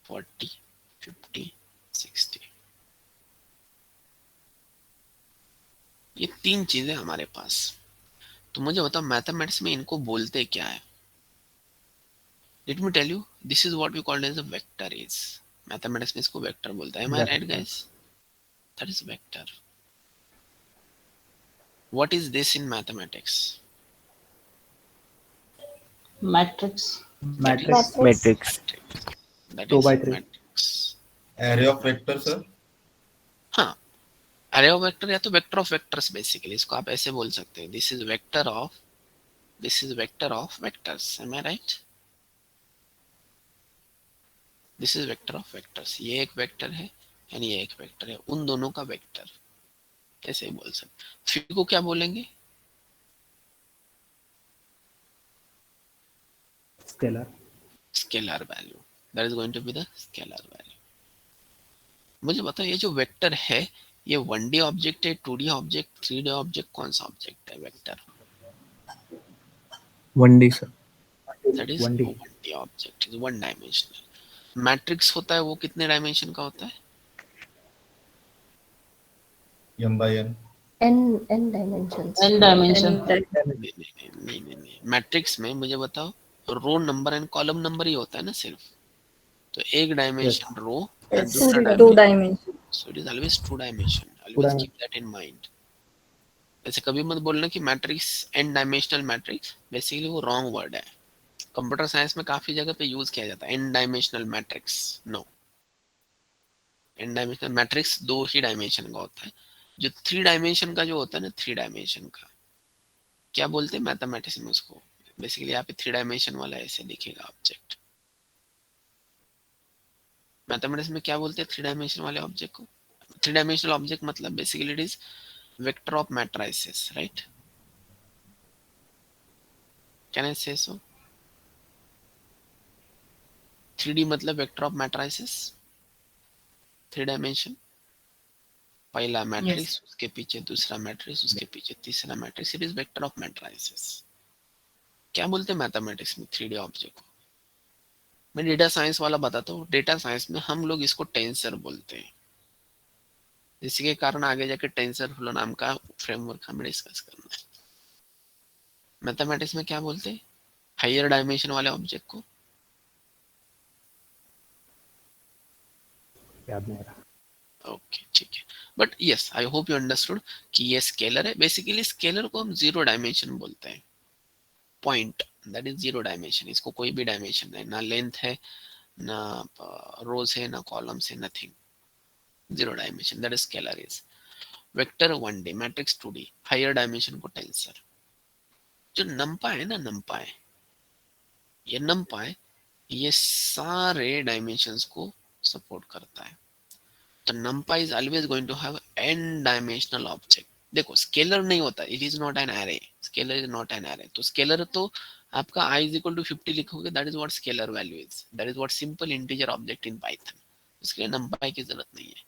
40, 50, 60. ये तीन चीजें हमारे पास. तो मुझे बताओ मैथमेटिक्स में इनको बोलते क्या है? Let me tell you. This is what we called as a vector is. Mathematics में इसको वेक्टर बोलता है. Am I right guys? That is vector. What is this in mathematics? Matrix. Matrix Matrix. That 2 is by 3 matrix. Array of vector sir. हाँ, array of vector या तो vector of vectors. Basically इसको आप ऐसे बोल सकते हैं. This is vector of vectors. Am I right? This is vector of vectors. ये एक वेक्टर है यानी ये एक वेक्टर है. उन दोनों का वेक्टर, ऐसे ही बोल सकते. फिर को क्या बोलेंगे? Scalar. Scalar value. That is going to be the scalar value. मुझे बताओ ये जो वेक्टर है ये 1D ऑब्जेक्ट है, 2D ऑब्जेक्ट, 3D ऑब्जेक्ट, कौन सा ऑब्जेक्ट है vector? 1D, sir. That is 1D. 1D object is one dimensional. Matrix होता है वो कितने डायमेंशन का होता है? m by n. N dimensions. N dimension. नहीं. मैट्रिक्स में मुझे बताओ row number and column number ही होता है ना सिर्फ. तो एक डायमेंशन रो एंड Yes. दूसरा Two dimension. dimensions. So it is always two dimension. Always keep that in mind. ऐसे कभी मत बोलना कि matrix N dimensional matrix. Basically वो रॉन्ग वर्ड है. कंप्यूटर साइंस में काफी जगह पे यूज किया जाता है N dimensional matrix. No, N dimensional matrix 2 ही डायमेंशन का होता है. जो 3 डायमेंशन का जो होता है ना, 3 डायमेंशन का क्या बोलते हैं मैथमेटिक्स में उसको? बेसिकली यहाँ पे 3 डायमेंशन वाला ऐसे दिखेगा ऑब्जेक्ट. मैथमेटिक्स में क्या बोलते हैं 3 डायमेंशन वाले ऑब्जेक्ट को? 3 डायमेंशनल ऑब्जेक्ट मतलब basically it is vector of matrices, right? Can I से सो? 3D मतलब वेक्टर ऑफ मैट्रिसेस, 3 डायमेंशन, पहला मैट्रिक्स, उसके पीछे दूसरा मैट्रिक्स, उसके पीछे तीसरा matrix, it is vector of matrices. क्या बोलते हैं मैथमेटिक्स में 3D ऑब्जेक्ट को? मैं डेटा साइंस वाला बताता हूँ। डेटा साइंस में हम लोग इसको टेंसर बोलते हैं, इसी के कारण आगे जाके टेंसर फ्लो नाम का फ्रेमवर्क हमें डिस्कस करना है। मैथमेटिक्स में क्या बोलते हैं हायर डायमेंशन वाले ऑब्जेक्ट को? याद नहीं रहा। ओके ठीक है, but yes I hope you understood कि ये स्केलर है। बेसिकली स्केलर को हम 0 डायमेंशन बोलते हैं, पॉइंट दैट इज 0 डायमेंशन। इसको कोई भी डायमेंशन नहीं, ना लेंथ है, ना रोज है, ना कॉलम्स है, nothing, 0 dimension, that is scalar is. Vector 1D, matrix 2D, higher dimension को टेंसर। जो नंपाई है ना, नंपाई, ये नंपाई ये सारे डायमेंशंस को सपोर्ट करता है। तो numpy is always going to have n dimensional object। देखो स्केलर नहीं होता, it is not an array, scalar is not an array. तो स्केलर तो आपका i इज इक्वल टू 50 लिखोगे, that is what scalar value is, that is what simple integer object in Python. इसके लिए numpy की जरूरत नहीं है,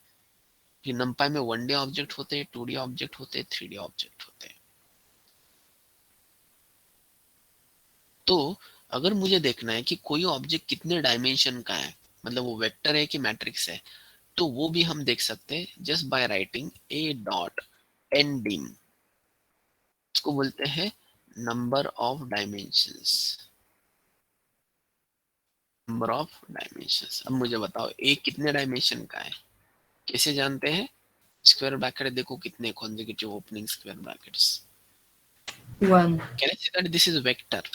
कि numpy में 1D ऑब्जेक्ट होते हैं, 2D ऑब्जेक्ट होते हैं, 3D ऑब्जेक्ट होते हैं। तो अगर मुझे देखना है कि कोई ऑब्जेक्ट कितने डायमेंशन का है, मतलब वो वेक्टर है कि मैट्रिक्स है, तो वो भी हम देख सकते हैं just by writing a dot n dim। इसको बोलते हैं number of dimensions, number of dimensions. अब मुझे बताओ a कितने डायमेंशन का है, कैसे जानते हैं? स्क्वायर ब्रैकेट देखो कितने consecutive opening square brackets. 1. Can I say that this is vector?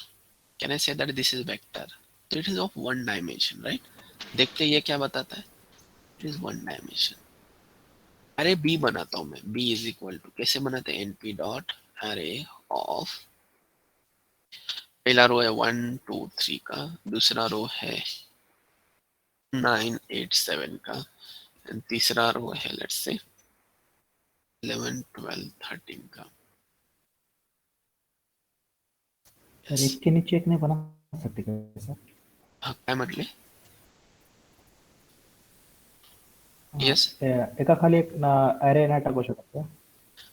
Can I say that this is vector? तो it is of 1 dimension, right? देखते ये क्या बताता है, it is 1 dimension. Array B बनाता हूं मैं, बी इज इक्वल टू, कैसे बनाते हैं, np डॉट अरे ऑफ, पहला रो है 1 2 3 का, दूसरा रो है 9 8 7 का, and तीसरा रो है लेट्स से 11 12 13 का। सर एक के नीचे एक नहीं बना सकते क्या सर? हा, काय म्हटले? येस, एका खाली एक अरे नाही टाकू शकत का?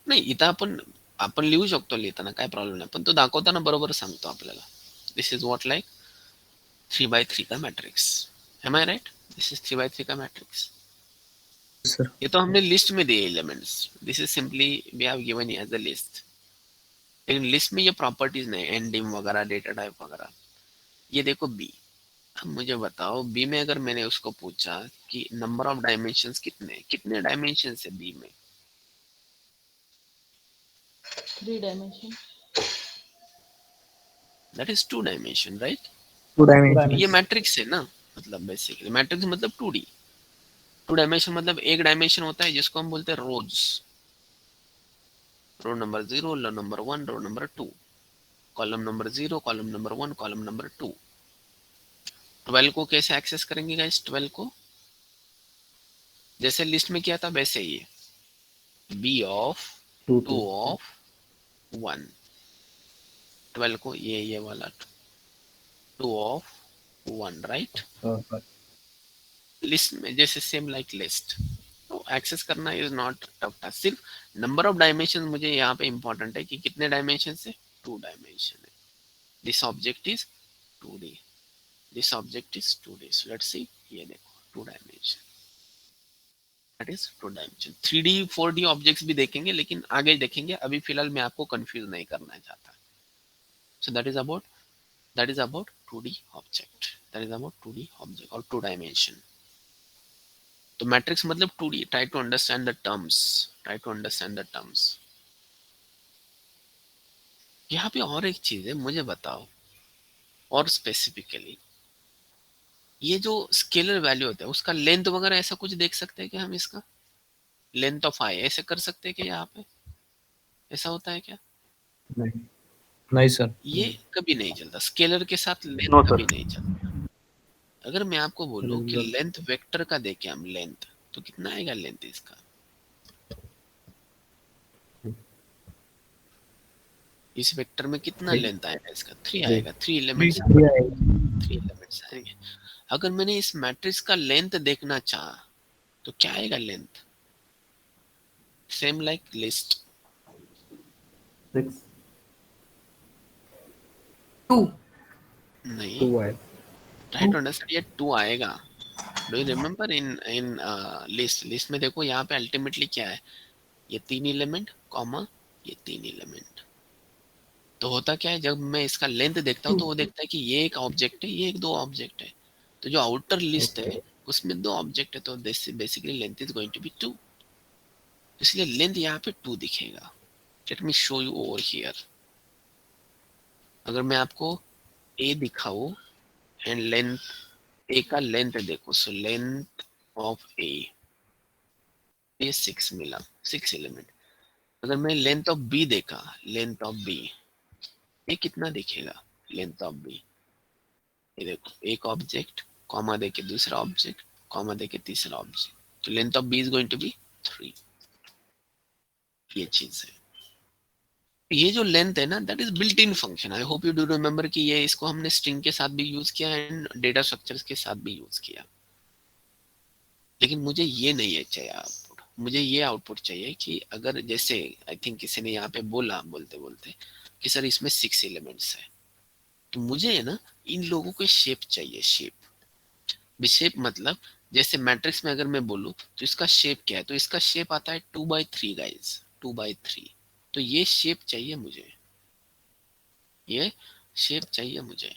नाही इथं आपण आपण लिहू शकतो लिहिताना, काय प्रॉब्लेम नाही, पण तो दाखवताना बरोबर सांगतो आपल्याला। This is what like 3x3 का matrix, am I right? This is 3x3 का मैट्रिक्स। सर ये तो हमने लिस्ट में दिए elements, this is simply we have given as a list, लेकिन लिस्ट में ये प्रॉपर्टीज नहीं, एन डिम वगैरह, डेटा टाइप वगैरह। ये देखो बी, अब मुझे बताओ बी में अगर मैंने उसको पूछा कि नंबर ऑफ डायमेंशंस कितने, कितने डायमेंशंस है बी में? 3 dimension। That is 2 dimension, right? 2 dimension। ये मैट्रिक्स है ना, मतलब बेसिकली मैट्रिक्स मतलब 2D। 2 डायमेंशन मतलब एक डायमेंशन होता है जिसको हम बोलते हैं rows, row number 0, row number 1, row number 2, column number 0, column number 1, column number 2। 12 को कैसे एक्सेस करेंगे गाइस? 12 को जैसे लिस्ट में किया था वैसे ही, बी ऑफ 2 ऑफ 1, 12 को ये वाला 2 ऑफ 1, राइट? लिस्ट में जैसे सेम लाइक लिस्ट, तो एक्सेस करना इज नॉट टफ टास्क। सिर्फ नंबर ऑफ डायमेंशन मुझे यहाँ पे इंपॉर्टेंट है कि कितने डायमेंशन है, 2 डायमेंशन है। This object is 2D, this object is 2D। So let's see, ये देखो 2 dimension, that is 2 dimension. 3D 4D objects भी देखेंगे, लेकिन आगे देखेंगे, अभी फिलहाल मैं आपको कंफ्यूज नहीं करना चाहता। So that is about 2D object, that is about 2D object और 2 डायमेंशन। तो मैट्रिक्स मतलब 2D, try to understand the terms, try to understand the terms. यहाँ पे और एक चीज है, मुझे बताओ और स्पेसिफिकली ये जो स्केलर वैल्यू होता है उसका लेंथ वगैरह ऐसा कुछ देख सकते हैं क्या हम? इसका लेंथ ऑफ आई ऐसे कर सकते हैं क्या? यहाँ पे ऐसा होता है क्या? नहीं सर। ये कभी नहीं चलता, स्केलर के साथ लेंथ No, कभी sir। नहीं चलता। अगर मैं आपको बोलूं कि लेंथ वेक्टर का देखें हम लेंथ, तो कितना आएगा लेंथ इसका? इस वेक्टर में कितना लेंथ आएगा इसका? 3 आएगा, 3 एलिमेंट्स। 3 एलिमेंट्स आएंगे। अगर मैंने इस मैट्रिक्स का लेंथ देखना चाहा तो क्या आएगा लेंथ? Same like list. 6 2. नहीं, 2 है। ट्राई टू अंडरस्टैंड, ये 2 आएगा। Do you remember in list में देखो यहाँ पे अल्टीमेटली क्या है, ये 3 एलिमेंट कॉमा ये 3 एलिमेंट। तो होता क्या है, जब मैं इसका लेंथ देखता हूँ तो वो देखता है कि ये एक ऑब्जेक्ट है, ये एक दो ऑब्जेक्ट है। तो जो आउटर लिस्ट है उसमें 2 ऑब्जेक्ट है, तो basically length is going to be 2, इसलिए लेंथ यहाँ पे 2 दिखेगा। Let me show you over here. अगर मैं आपको ए दिखाऊं एंड लेंथ, ए का लेंथ देखो, सो लेंथ ऑफ ए, ये 6 मिला, 6 एलिमेंट। अगर मैं लेंथ ऑफ बी देखा, लेंथ ऑफ बी, ये कितना दिखेगा लेंथ ऑफ बी? ये देखो, एक ऑब्जेक्ट कॉमा देके दूसरा ऑब्जेक्ट कॉमा देके तीसरा ऑब्जेक्ट, तो length of B is going to be 3। ये चीज है। ये जो लेंथ है ना, that is built in function. I hope you do remember कि ये इसको हमने स्ट्रिंग के साथ भी यूज किया एंड डेटा स्ट्रक्चर्स के साथ भी यूज किया। लेकिन मुझे ये नहीं है चाहिए आउटपुट, मुझे ये आउटपुट चाहिए कि अगर जैसे आई थिंक किसी ने यहाँ पे बोला बोलते बोलते कि सर इसमें 6 एलिमेंट्स है, तो मुझे है ना इन लोगों के शेप चाहिए। शेप मतलब जैसे मैट्रिक्स में अगर मैं बोलूँ तो इसका शेप क्या है, तो इसका शेप आता है 2/3 गाइस, 2/3। तो ये शेप चाहिए मुझे, ये शेप चाहिए मुझे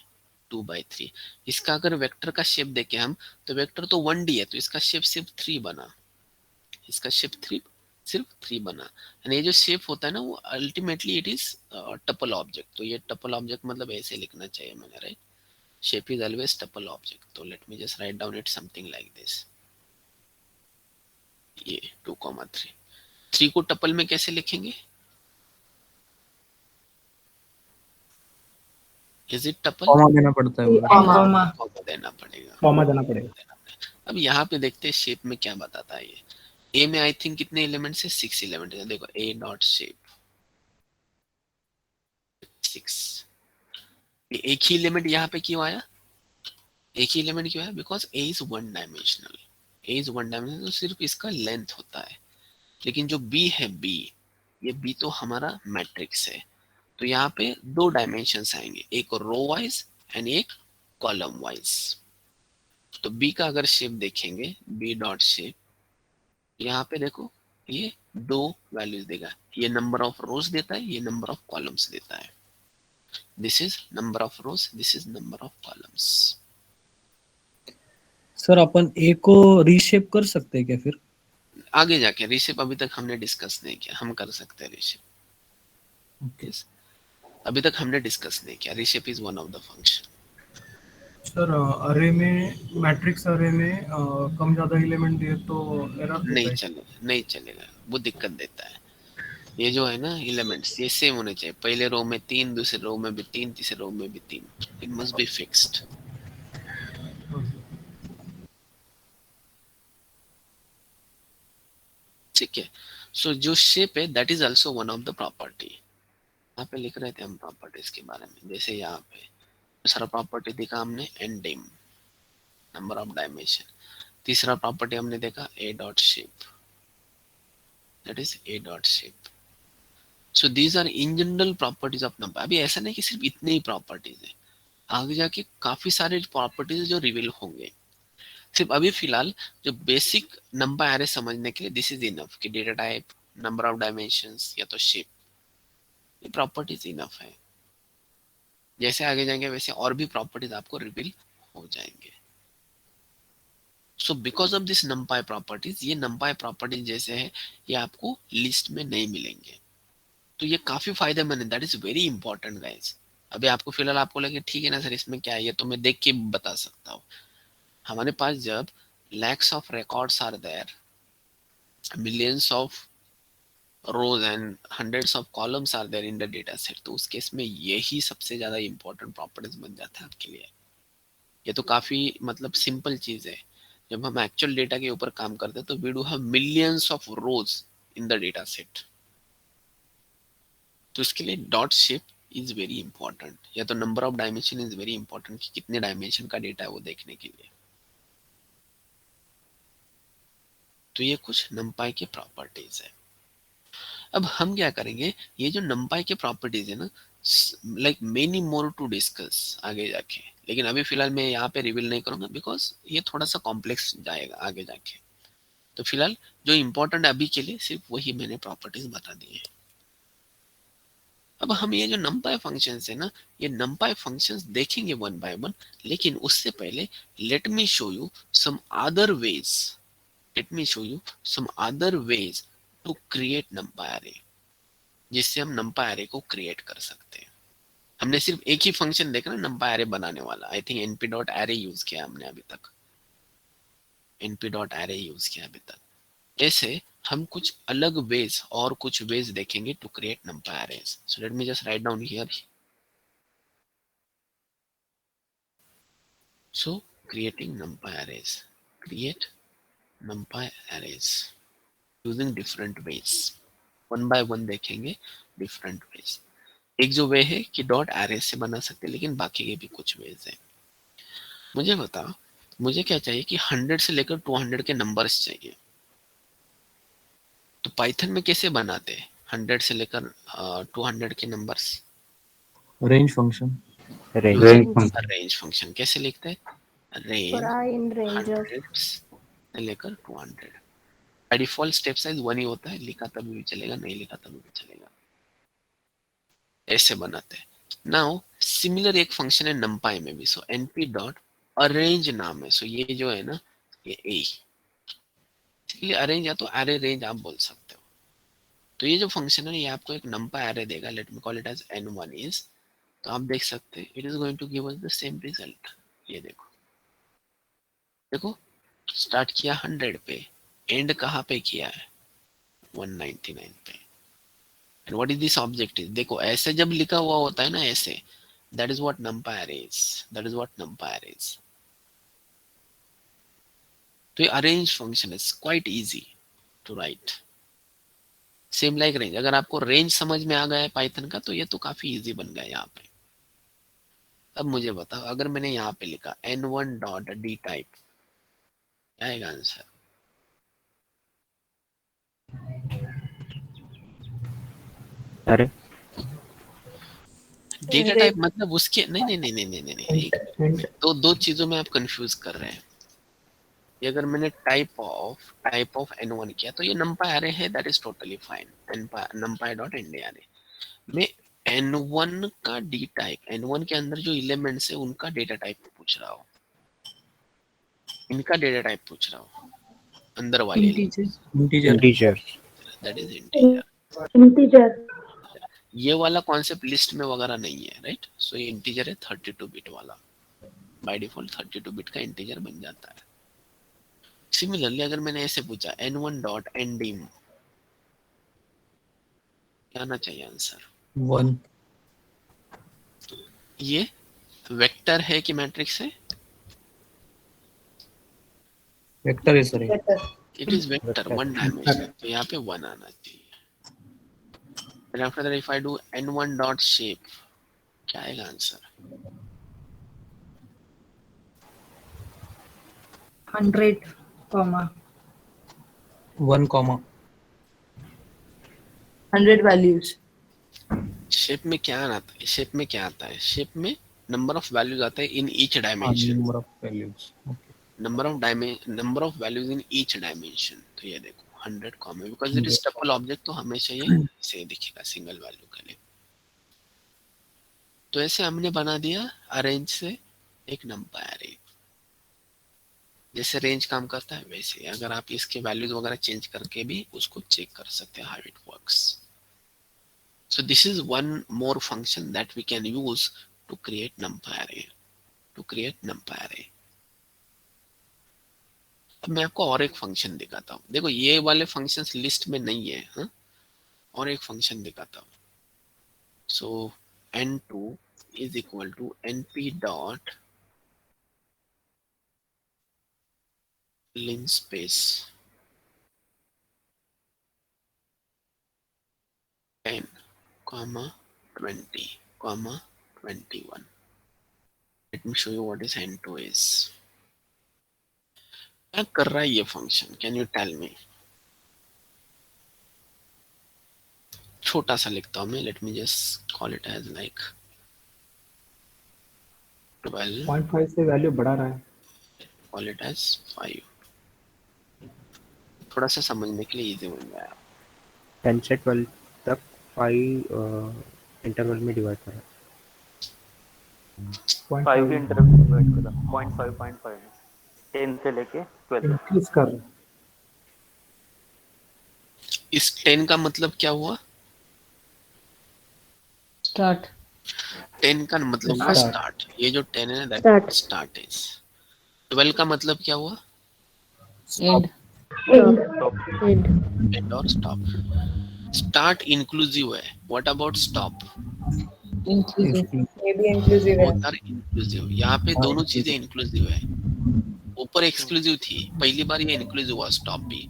2/3। इसका अगर वेक्टर का शेप देखें हम, तो वेक्टर तो 1D है, तो इसका शेप सिर्फ 3 बना, इसका शेप 3 सिर्फ 3 बना। एंड ये जो शेप होता है ना, वो ultimately it is tuple object. तो ये टपल ऑब्जेक्ट मतलब ऐसे लिखना चाहिए मैंने, right? Shape is always tuple object. So let me just write down it something like this. ये 2,3, 3 को टपल में कैसे लिखेंगे? Is it tuple? कॉमा देना पड़ता है उधर। Comma. कॉमा देना पड़ेगा। कॉमा देना पड़ेगा। अब यहाँ पे देखते हैं शेप में क्या बताता है ये। ए में आई थिंक कितने एलिमेंट्स है? 6 एलिमेंट है। देखो ए डॉट शेप 6। एक ही एलिमेंट यहाँ पे क्यों आया? एक ही एलिमेंट क्यों है? Because A is one dimensional. A is one dimensional, तो सिर्फ इसका लेंथ होता है। लेकिन जो बी है, बी, ये बी तो हमारा मैट्रिक्स है, तो यहाँ पे 2 डायमेंशंस आएंगे, एक रो वाइज एंड एक कॉलम वाइज। तो बी का अगर शेप देखेंगे, बी डॉट शेप, यहाँ पे देखो ये 2 वैल्यूज देगा, ये नंबर ऑफ रोज देता है, ये नंबर ऑफ कॉलम्स देता है। This is number of rows, this is number of columns. Sir अपन ए को रीशेप कर सकते हैं क्या फिर? आगे जाके रिशेप अभी तक हमने डिस्कस नहीं किया, हम कर सकते हैं रिशेप। ओके। अभी तक हमने डिस्कस नहीं किया, reshape is one of the function. Sir array में, मैट्रिक्स अरे में कम ज़्यादा एलिमेंट दिए तो एरर नहीं देता है। चलेगा, नहीं चलेगा, वो दिक्कत देता है। ये जो है ना एलिमेंट्स, ये सेम होने चाहिए, पहले रो में 3, दूसरे रो में भी 3, तीसरे रो में भी 3। It must be fixed. ठीक है। सो जो शेप है that is also one of the property. यहाँ पे लिख रहे थे हम प्रॉपर्टीज के बारे में, जैसे यहाँ पे दूसरा प्रॉपर्टी देखा हमने एंडिंग, नंबर ऑफ डायमेंशन। तीसरा प्रॉपर्टी हमने देखा a dot shape, that is a dot shape. So these are in general properties of number. अभी ऐसा नहीं कि सिर्फ इतने ही प्रॉपर्टीज है, आगे जाके काफी सारे प्रॉपर्टीज जो रिवील होंगे। सिर्फ अभी फिलहाल जो बेसिक नंबर एरे समझने के लिए दिस इज इनफ कि data type, number of dimensions या तो शेप, ये प्रॉपर्टीज इनफ है। जैसे आगे जाएंगे वैसे और भी प्रॉपर्टीज आपको रिवील हो जाएंगे। So because of this नंपाई properties, ये नंपाई प्रॉपर्टीज जैसे है ये आपको लिस्ट में नहीं मिलेंगे, तो ये काफी फायदेमंद है। That is very important guys. अभी आपको फिलहाल आपको लगे ठीक है ना सर इसमें क्या है, ये तो मैं देख के बता सकता हूँ। हमारे पास जब lakhs of records are there, millions of rows and hundreds of columns are there in the data set, तो उस केस में यही सबसे ज्यादा इंपॉर्टेंट प्रॉपर्टीज बन जाता है आपके लिए। ये तो काफी मतलब सिंपल चीज है। जब हम एक्चुअल डेटा के ऊपर काम करते हैं तो we do have millions of rows in the data set, तो इसके लिए dot shape is very important, या तो number of dimension is very important कि कितने डायमेंशन का डेटा है वो देखने के लिए। तो ये कुछ numpy के प्रॉपर्टीज है। अब हम क्या करेंगे, ये जो numpy के प्रॉपर्टीज है ना, like many more to discuss आगे जाके, लेकिन अभी फिलहाल मैं यहाँ पे रिवील नहीं करूंगा बिकॉज ये थोड़ा सा कॉम्प्लेक्स जाएगा आगे जाके। तो फिलहाल जो इम्पोर्टेंट अभी के लिए सिर्फ वही मैंने प्रॉपर्टीज बता दी है। अब हम ये जो numpy फंक्शंस है ना, ये numpy फंक्शंस देखेंगे वन बाय वन, लेकिन उससे पहले let me show you some other ways, let me show you some other ways to create numpy array, जिससे हम numpy array को क्रिएट कर सकते हैं। हमने सिर्फ एक ही फंक्शन देखा ना numpy array बनाने वाला, आई थिंक np.array यूज किया हमने अभी तक, np.array यूज किया अभी तक। ऐसे हम कुछ अलग वेज और कुछ वेज देखेंगे to create numpy arrays। So let me just write down here. So creating numpy arrays, create numpy arrays using different ways, one by one देखेंगे डिफरेंट वेज। एक जो वे है कि डॉट एरे से बना सकते हैं, लेकिन बाकी के भी कुछ वेज है। मुझे बता, मुझे क्या चाहिए कि 100 से लेकर 200 के नंबर्स चाहिए। तो पाइथन में कैसे बनाते हैं 100 से लेकर 200 के numbers? Range function. Range function कैसे लिखते हैं? Range For I in range of 100 से लेकर 200। बाय डिफॉल्ट स्टेप साइज 1 ही होता है, लिखा तभी भी चलेगा, नहीं लिखा तभी भी चलेगा। ऐसे बनाते हैं। नाउ सिमिलर एक फंक्शन है numpy में भी। सो np डॉट अरेंज नाम है। सो ये जो है ना, ये a, इसलिए अरेंज या तो अरे रेंज आप बोल सकते हो। तो ये जो फंक्शन है ये आपको एक numpy अरे देगा, let me call it as n1 is. तो आप देख सकते हैं it is going to give us the same result. ये देखो, देखो स्टार्ट किया 100 पे, एंड कहाँ पे किया है? 199 पे। And what is this object is? देखो ऐसे जब लिखा हुआ होता है ना ऐसे, that is what numpy array is. That is what numpy array is. तो ये arrange function is quite easy to write. Same like range. अगर आपको range समझ में आ गया है पाइथन का, तो ये तो काफी easy बन गया यहाँ पे। अब मुझे बताओ, अगर मैंने यहाँ पे लिखा n1 डॉट डी टाइप, क्या आएगा आंसर? अरे डेटा टाइप मतलब उसके, नहीं नहीं नहीं नहीं नहीं नहीं, नहीं, एक मिनट। तो दो चीजों में आप कंफ्यूज कर रहे हैं। ये अगर मैंने टाइप ऑफ n1 किया तो ये numpy array है, that is totally fine. numpy dot nd array मैं n1 का डी टाइप, n1 के अंदर जो एलिमेंट्स है उनका डेटा टाइप पूछ रहा हूँ, इनका डेटा टाइप पूछ रहा हूँ, अंदर वाले integer. That is integer. integer. ये वाला कॉन्सेप्ट लिस्ट में वगैरह नहीं है, राइट? सो ये इंटीजर है 32 बिट वाला, बाय डिफॉल्ट 32 बिट का इंटीजर बन जाता है। सिमिलरली अगर मैंने ऐसे पूछा n1 डॉट ndim, क्या आना चाहिए आंसर? 1। ये वेक्टर है कि मैट्रिक्स है? वेक्टर है sir. It is vector, one dimension, तो यहाँ पे 1 आना चाहिए। Then after that if I do n1 dot shape, क्या आएगा आंसर? 100, 1, 100 values. शेप में क्या आना था? शेप में क्या आता है? शेप में नंबर ऑफ वैल्यूज आता है in each dimension, number of values. Number of values in each dimension. तो ये देखो 100 comma, because it is tuple object, तो हमेशा ये से दिखेगा सिंगल वैल्यू के लिए। तो ऐसे हमने बना दिया अरेंज से एक numpy array। जैसे रेंज काम करता है वैसे अगर आप इसके वैल्यूज वगैरह चेंज करके भी उसको चेक कर सकते हैं how it works. So this is one more function that we can use to create numpy array। अब मैं आपको और एक फंक्शन दिखाता हूँ। देखो ये वाले फंक्शंस लिस्ट में नहीं है, हाँ? और एक फंक्शन दिखाता हूँ। सो n2 is equal to np dot linspace 10, 20, comma 21. Let me show you what is n2 is. क्या कर रहा है ये function? Can you tell me? छोटा सा लिखता हूँ मैं. Let me just call it as like 12. 0.5 से वैल्यू बढ़ा रहा है. Call it as 5. थोड़ा सा समझने के लिए इजी हो गया. 10 से 12 तक 5 इंटरवल में डिवाइड करा. 0.5 के इंटरवल में डिवाइड करा. 0.5 10 से लेके 12 इंक्रीज कर रहा है. इस 10 का मतलब क्या हुआ? Start. 10 का मतलब हुआ Start. स्टार्ट. ये जो 10 है ना, Start. That start is. 12 का मतलब क्या हुआ? End. End. एंड और स्टॉप. स्टार्ट इंक्लूसिव है. What about stop? Inclusive. ये भी इंक्लूसिव है. Both are inclusive. यहाँ पे दोनों चीजें इंक्लूसिव है. ऊपर एक्सक्लूसिव थी, पहली बार ये इंक्लूसिव हुआ स्टॉप भी.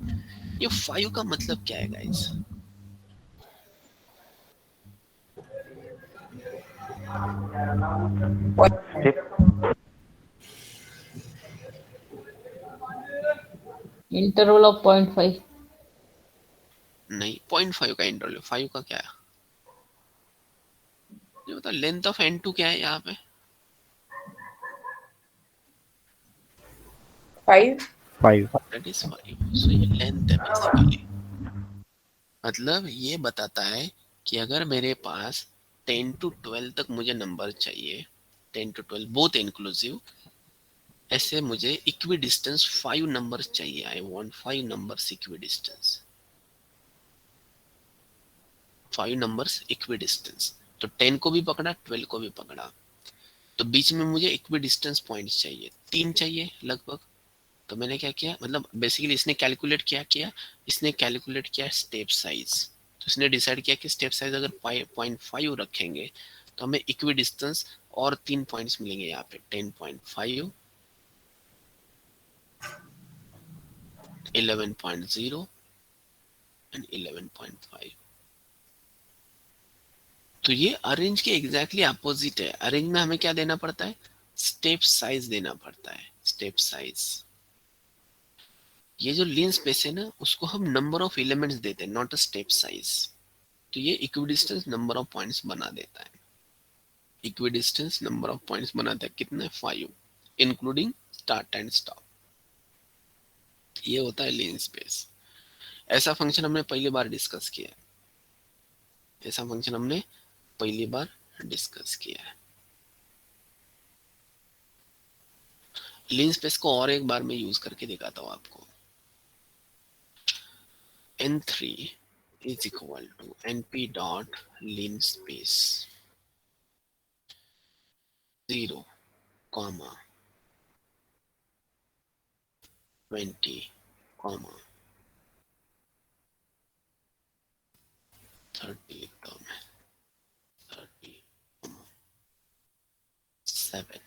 ये 5 का मतलब क्या है गाइस? Interval of 0.5. नहीं, 0.5 का इंटरवल. 5 का क्या है? ये बता. लेंथ ऑफ n2 क्या है यहाँ पे? 5. 5. That is 5. सो ये लेंथ है बेसिकली. मतलब ये बताता है कि अगर मेरे पास 10 to 12 तक मुझे नंबर चाहिए, 10 to 12 बोथ इंक्लूसिव, ऐसे मुझे इक्वी डिस्टेंस 5 नंबर्स चाहिए. I want 5 numbers equi distance. 5 numbers equi distance. तो 10 को भी पकड़ा, 12 को भी पकड़ा, तो बीच में मुझे इक्वी डिस्टेंस पॉइंट्स चाहिए. 3 चाहिए लगभग. तो मैंने क्या किया, मतलब बेसिकली इसने कैलकुलेट क्या किया? इसने कैलकुलेट किया स्टेप साइज. तो इसने डिसाइड किया कि स्टेप साइज अगर 0.5 रखेंगे तो हमें इक्वी डिस्टेंस और 3 पॉइंट्स मिलेंगे यहाँ पे. 10.5, 11.0 एंड 11.5. तो ये अरेंज के एग्जैक्टली अपोजिट है. अरेंज में हमें क्या देना पड़ता है? स्टेप साइज देना पड़ता है. Step size. ये जो लीन स्पेस है ना, उसको हम नंबर ऑफ एलिमेंट्स देते हैं, नॉट अ स्टेप साइज. तो ये इक्विडिस्टेंस नंबर ऑफ पॉइंट्स बना देता है. इक्विडिस्टेंस नंबर ऑफ पॉइंट्स बनाता है. कितने? 5 इंक्लूडिंग स्टार्ट एंड स्टॉप. ये होता है लीन स्पेस. ऐसा फंक्शन हमने पहली बार डिस्कस किया है. ऐसा फंक्शन हमने पहली बार डिस्कस किया है. लीन स्पेस को और एक बार मैं यूज करके दिखाता हूं आपको. n3 is equal to np dot linspace 0, 20, 30 लिखता हूं मैं. 30, 7.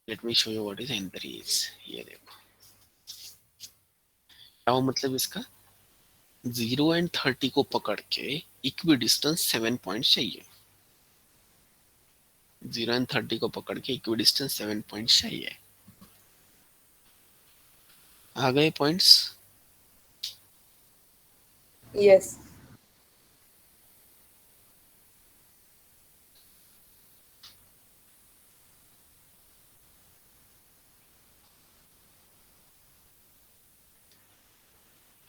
Let me show you what is n3 is. ये देखो क्या हो मतलब इसका. 0 एंड 30 को पकड़ के इक्वी डिस्टेंस 7 पॉइंट चाहिए. 0 एंड 30 को पकड़ के इक्वी डिस्टेंस 7 पॉइंट चाहिए. आ गए points? Yes.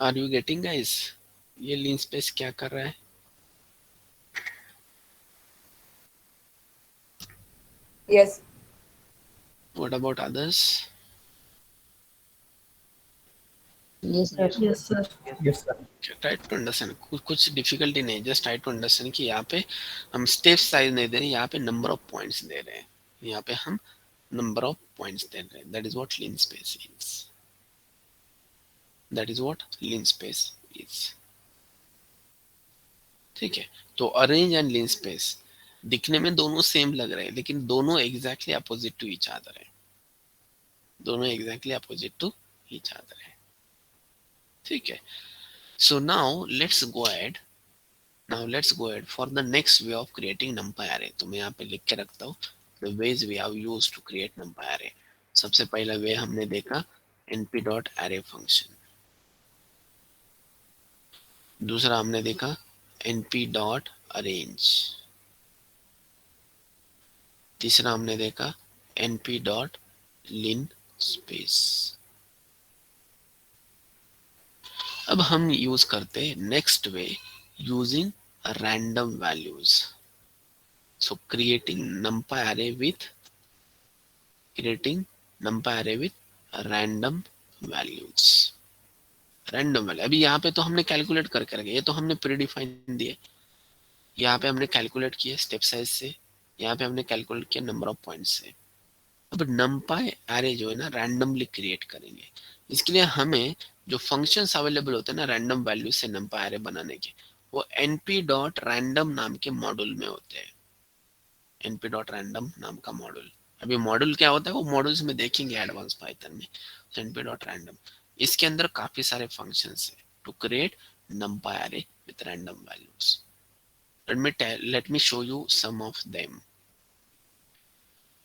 Are you getting guys? ये लीन स्पेस क्या कर रहा है? Yes. What about others? Yes, sir. Yes, sir. Yes, sir. Try to understand. कुछ डिफिकल्टी नहीं, जस्ट ट्राई टू अंडरस्टैंड कि यहाँ पे हम स्टेप साइज नहीं दे रहे, यहाँ पे नंबर ऑफ पॉइंट्स दे रहे हैं. यहाँ पे हम नंबर ऑफ पॉइंट्स दे रहे हैं. That is what lean space is. That is what lean space is. ठीक है. तो अरेंज एंड लीन स्पेस दिखने में दोनों सेम लग रहे हैं, लेकिन दोनों exactly opposite to each other है. दोनों exactly opposite to each other है. ठीक है. So now let's go ahead now let's go ahead for the next way of creating numpy array. तो मैं यहाँ पे लिख के रखता हूँ the ways we have used to create numpy array. सबसे पहला वे हमने देखा np.array function, दूसरा हमने देखा np.arrange, तीसरा हमने देखा np.linspace. अब हम यूज करते हैं next way using random values. So creating numpy array with random values. Random value अभी यहाँ पे तो हमने कैलकुलेट करके रखे, ये तो हमने प्रीडिफाइन दिए. यहाँ पे हमने कैलकुलेट किया स्टेप साइज से, यहाँ पे हमने कैलकुलेट किया नंबर ऑफ पॉइंट्स से. अब numpy array जो है ना रैंडमली क्रिएट करेंगे. इसके लिए हमें जो फंक्शंस अवेलेबल होते हैं ना रैंडम वैल्यू से numpy array बनाने के, वो np.random नाम के मॉड्यूल में होते हैं. np.random नाम का मॉड्यूल. अभी मॉड्यूल क्या होता है वो मॉड्यूल्स में देखेंगे एडवांस पाइथन में. np.random इसके अंदर काफी सारे फंक्शंस है to create numpy array with random values. let me show you some of them.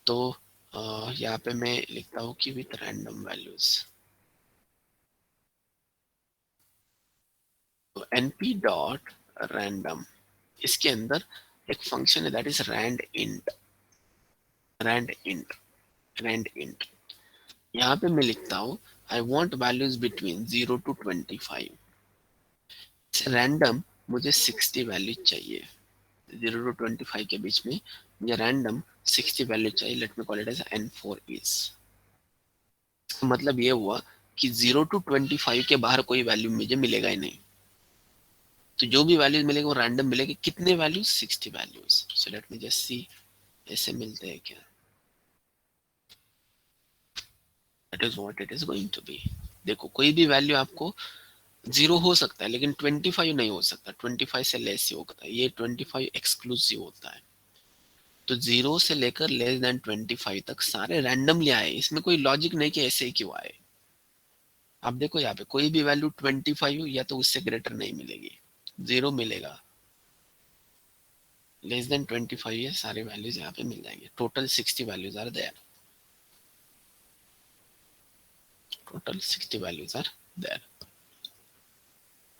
तो यहाँ पे मैं लिखता हूँ कि विथ रैंडम वैल्यूज. तो np.random इसके अंदर एक फंक्शन है दैट इज randint. यहाँ पे मैं लिखता हूँ I want values between 0 to 25. Random मुझे 60 वैल्यू चाहिए. 0 to 25 के बीच में मुझे रैंडम 60 वैल्यू चाहिए. Let me call it as n4 is. मतलब ये हुआ कि 0 to 25 के बाहर कोई वैल्यू मुझे मिलेगा ही नहीं. तो जो भी वैल्यूज मिलेगा वो रैंडम मिलेगी. कितने values? 60 values. So let me just see ऐसे मिलते हैं क्या. That is what it is going to be. देखो कोई भी वैल्यू आपको 0 हो सकता है लेकिन 25 नहीं हो सकता. 25 से लेस ही होता है. ये 25 एक्सक्लूसिव होता है. तो 0 से लेकर लेस देन 25 तक सारे रैंडमली आए. इसमें कोई लॉजिक नहीं कि ऐसे ही क्यों आए. आप देखो यहाँ पे कोई भी वैल्यू 25 या तो उससे ग्रेटर नहीं मिलेगी. 0 मिलेगा. लेस देन 25 ये सारे वैल्यूज यहाँ पे मिल जाएंगे. Total 60 values are there.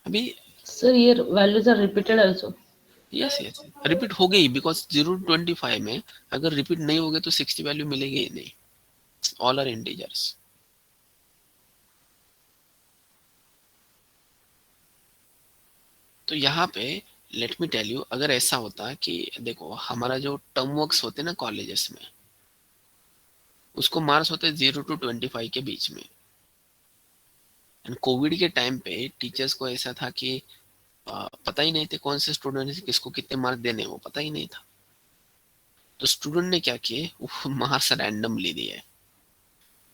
अभी सर ये values are repeated also. Yes repeat हो गई बिकॉज 0 to 25 में अगर रिपीट नहीं होगे तो 60 वैल्यू मिलेगी ही नहीं. All are integers. तो यहाँ पे लेट मी टेल यू अगर ऐसा होता कि देखो हमारा जो टर्म वर्क्स होते हैं ना कॉलेजेस में उसको मार्क्स होते हैं 0 to 25 के बीच में. एंड कोविड के टाइम पे टीचर्स को ऐसा था कि पता ही नहीं थे कौन से स्टूडेंट किसको कितने मार्क्स देने वो पता ही नहीं था. तो स्टूडेंट ने क्या किए वो मार्क्स रैंडमली दिए.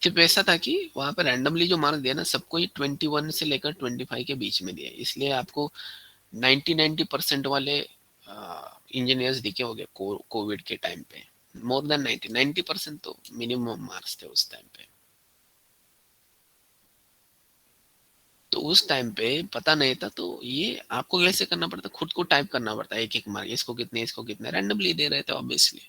सिर्फ ऐसा था कि वहां पर रैंडमली जो मार्क्स दिए ना सबको ही 21 से लेकर 25 के बीच में दिए. इसलिए आपको 90% वाले इंजीनियर्स दिखे हो गए कोविड के टाइम पे. मोर देन 90% तो मिनिमम मार्क्स थे उस टाइम पे. तो उस टाइम पे पता नहीं था. तो ये आपको कैसे करना पड़ता, खुद को टाइप करना पड़ता है एक एक मार्क. इसको कितने रैंडमली दे रहे थे ऑब्वियसली.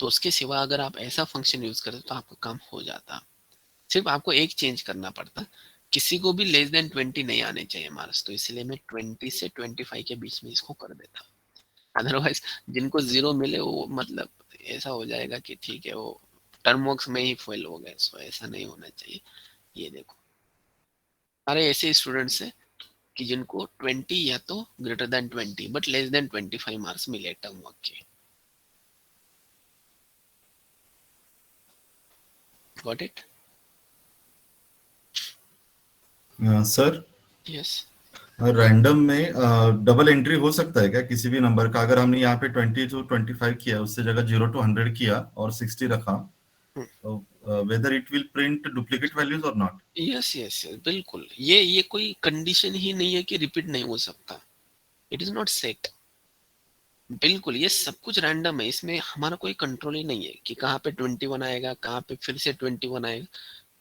तो उसके सिवा अगर आप ऐसा फंक्शन यूज करते तो आपका काम हो जाता. सिर्फ आपको एक चेंज करना पड़ता. किसी को भी लेस देन 20 नहीं आने चाहिए मार्क्स. तो इसलिए मैं 20 से 25 के बीच में इसको कर देता. अदरवाइज जिनको 0 मिले वो मतलब ऐसा हो जाएगा कि ठीक है वो टर्म वर्क्स में ही फेल हो गए. सो ऐसा नहीं होना चाहिए. ये देखो सारे ऐसे स्टूडेंट्स हैं कि जिनको 20 या तो greater than 20 but less than 25 marks मिले टर्म वर्क के. Got it? Sir yes. Random में डबल एंट्री हो सकता है क्या किसी भी नंबर का? अगर हमने यहाँ पे 20 to 25 किया उससे जगह 0 to 100 किया और 60 रखा तो whether it will print duplicate values or not? Yes बिल्कुल. ये कोई कंडीशन ही नहीं है कि रिपीट नहीं हो सकता. It is not set. बिल्कुल ये सब कुछ रैंडम है. इसमें हमारा कोई कंट्रोल ही नहीं है कि कहाँ पे 21 आएगा, कहाँ पे फिर से 21 आएगा.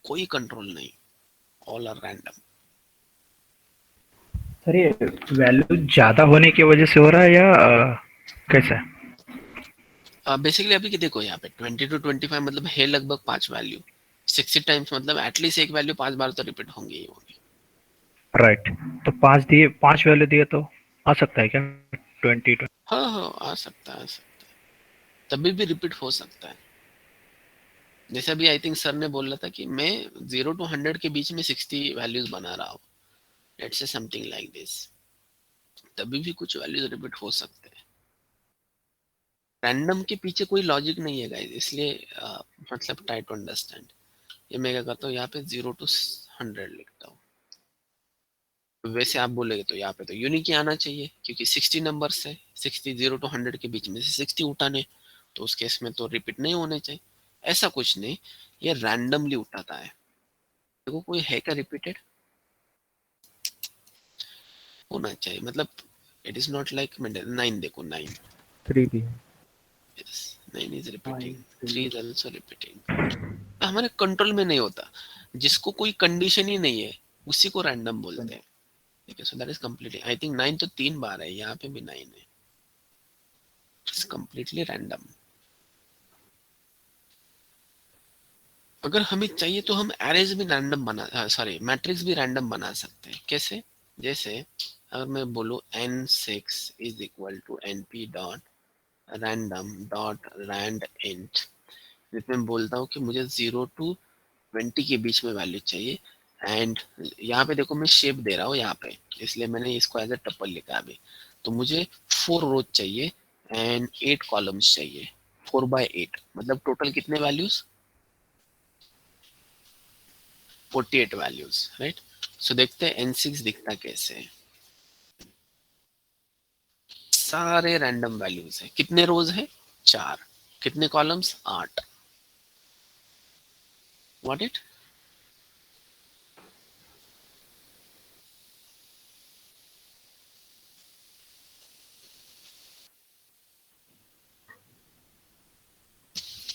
कोई कंट्रोल नहीं. All are random. सर ये वैल्यू ज्यादा होने की वजह से हो रहा है या कैसा है? बेसिकली अभी कि देखो यहाँ पे 20 to 25 मतलब है लगभग 5 वैल्यू, 60 टाइम्स मतलब एटलीस्ट एक वैल्यू 5 बार तो रिपीट होंगी ही होंगी। राइट, तो 5 वैल्यू दिए तो आ सकता है क्या 20? हाँ आ सकता है, तभी भी रिपीट हो सकता है। जैसे अभी आई थिंक सर ने बोला था कि मैं 0 to 100 के बीच में 60 वैल्यूज बना रहा हूँ, let's say something like this, तभी भी कुछ वैल्यूज रिपीट हो सकते हैं। रैंडम के पीछे कोई लॉजिक नहीं है गाइस, इसलिए मतलब ट्राई टू अंडरस्टैंड। ये मैं क्या करता हूँ, यहाँ पे 0 to 100 लिखता हूँ। वैसे आप बोलेगे तो यहाँ पे तो यूनिक ही आना चाहिए, क्योंकि 60 नंबर्स है, 60 0 to 100 के बीच में से 60 उठाने, तो उस केस में तो रिपीट नहीं होने चाहिए। ऐसा कुछ नहीं, ये रैंडमली उठाता है। देखो कोई है क्या रिपीटेड, होना चाहिए, मतलब इट इज नॉट लाइक 9, देखो 9, 3 भी है। Yes 9 is repeating, 3 is also repeating. हमारे कंट्रोल में नहीं होता, जिसको कोई कंडीशन ही नहीं है उसी को रैंडम बोलते हैं। ठीक है, so that is completely, I think 9 तो 3 बार है, यहाँ पे भी 9 है, इट्स कंप्लीटली रैंडम। अगर हमें चाहिए तो हम एरेज भी रैंडम बना, सॉरी मैट्रिक्स भी रैंडम बना सकते हैं। कैसे? जैसे अगर मैं बोलूँ n6 is equal to np dot random dot rand int, जिसमें बोलता हूँ कि मुझे 0 to 20 के बीच में वैल्यू चाहिए, एंड यहाँ पे देखो मैं शेप दे रहा हूँ यहाँ पे, इसलिए मैंने इसको एज ए टपल लिखा अभी। तो मुझे 4 रोज चाहिए एंड 8 कॉलम्स चाहिए, 4/8 मतलब टोटल कितने वैल्यूज, 48 वैल्यूज, राइट। सो देखते हैं n6 दिखता कैसे है। सारे रैंडम वैल्यूज है, कितने रोज है 4, कितने columns 8, what it,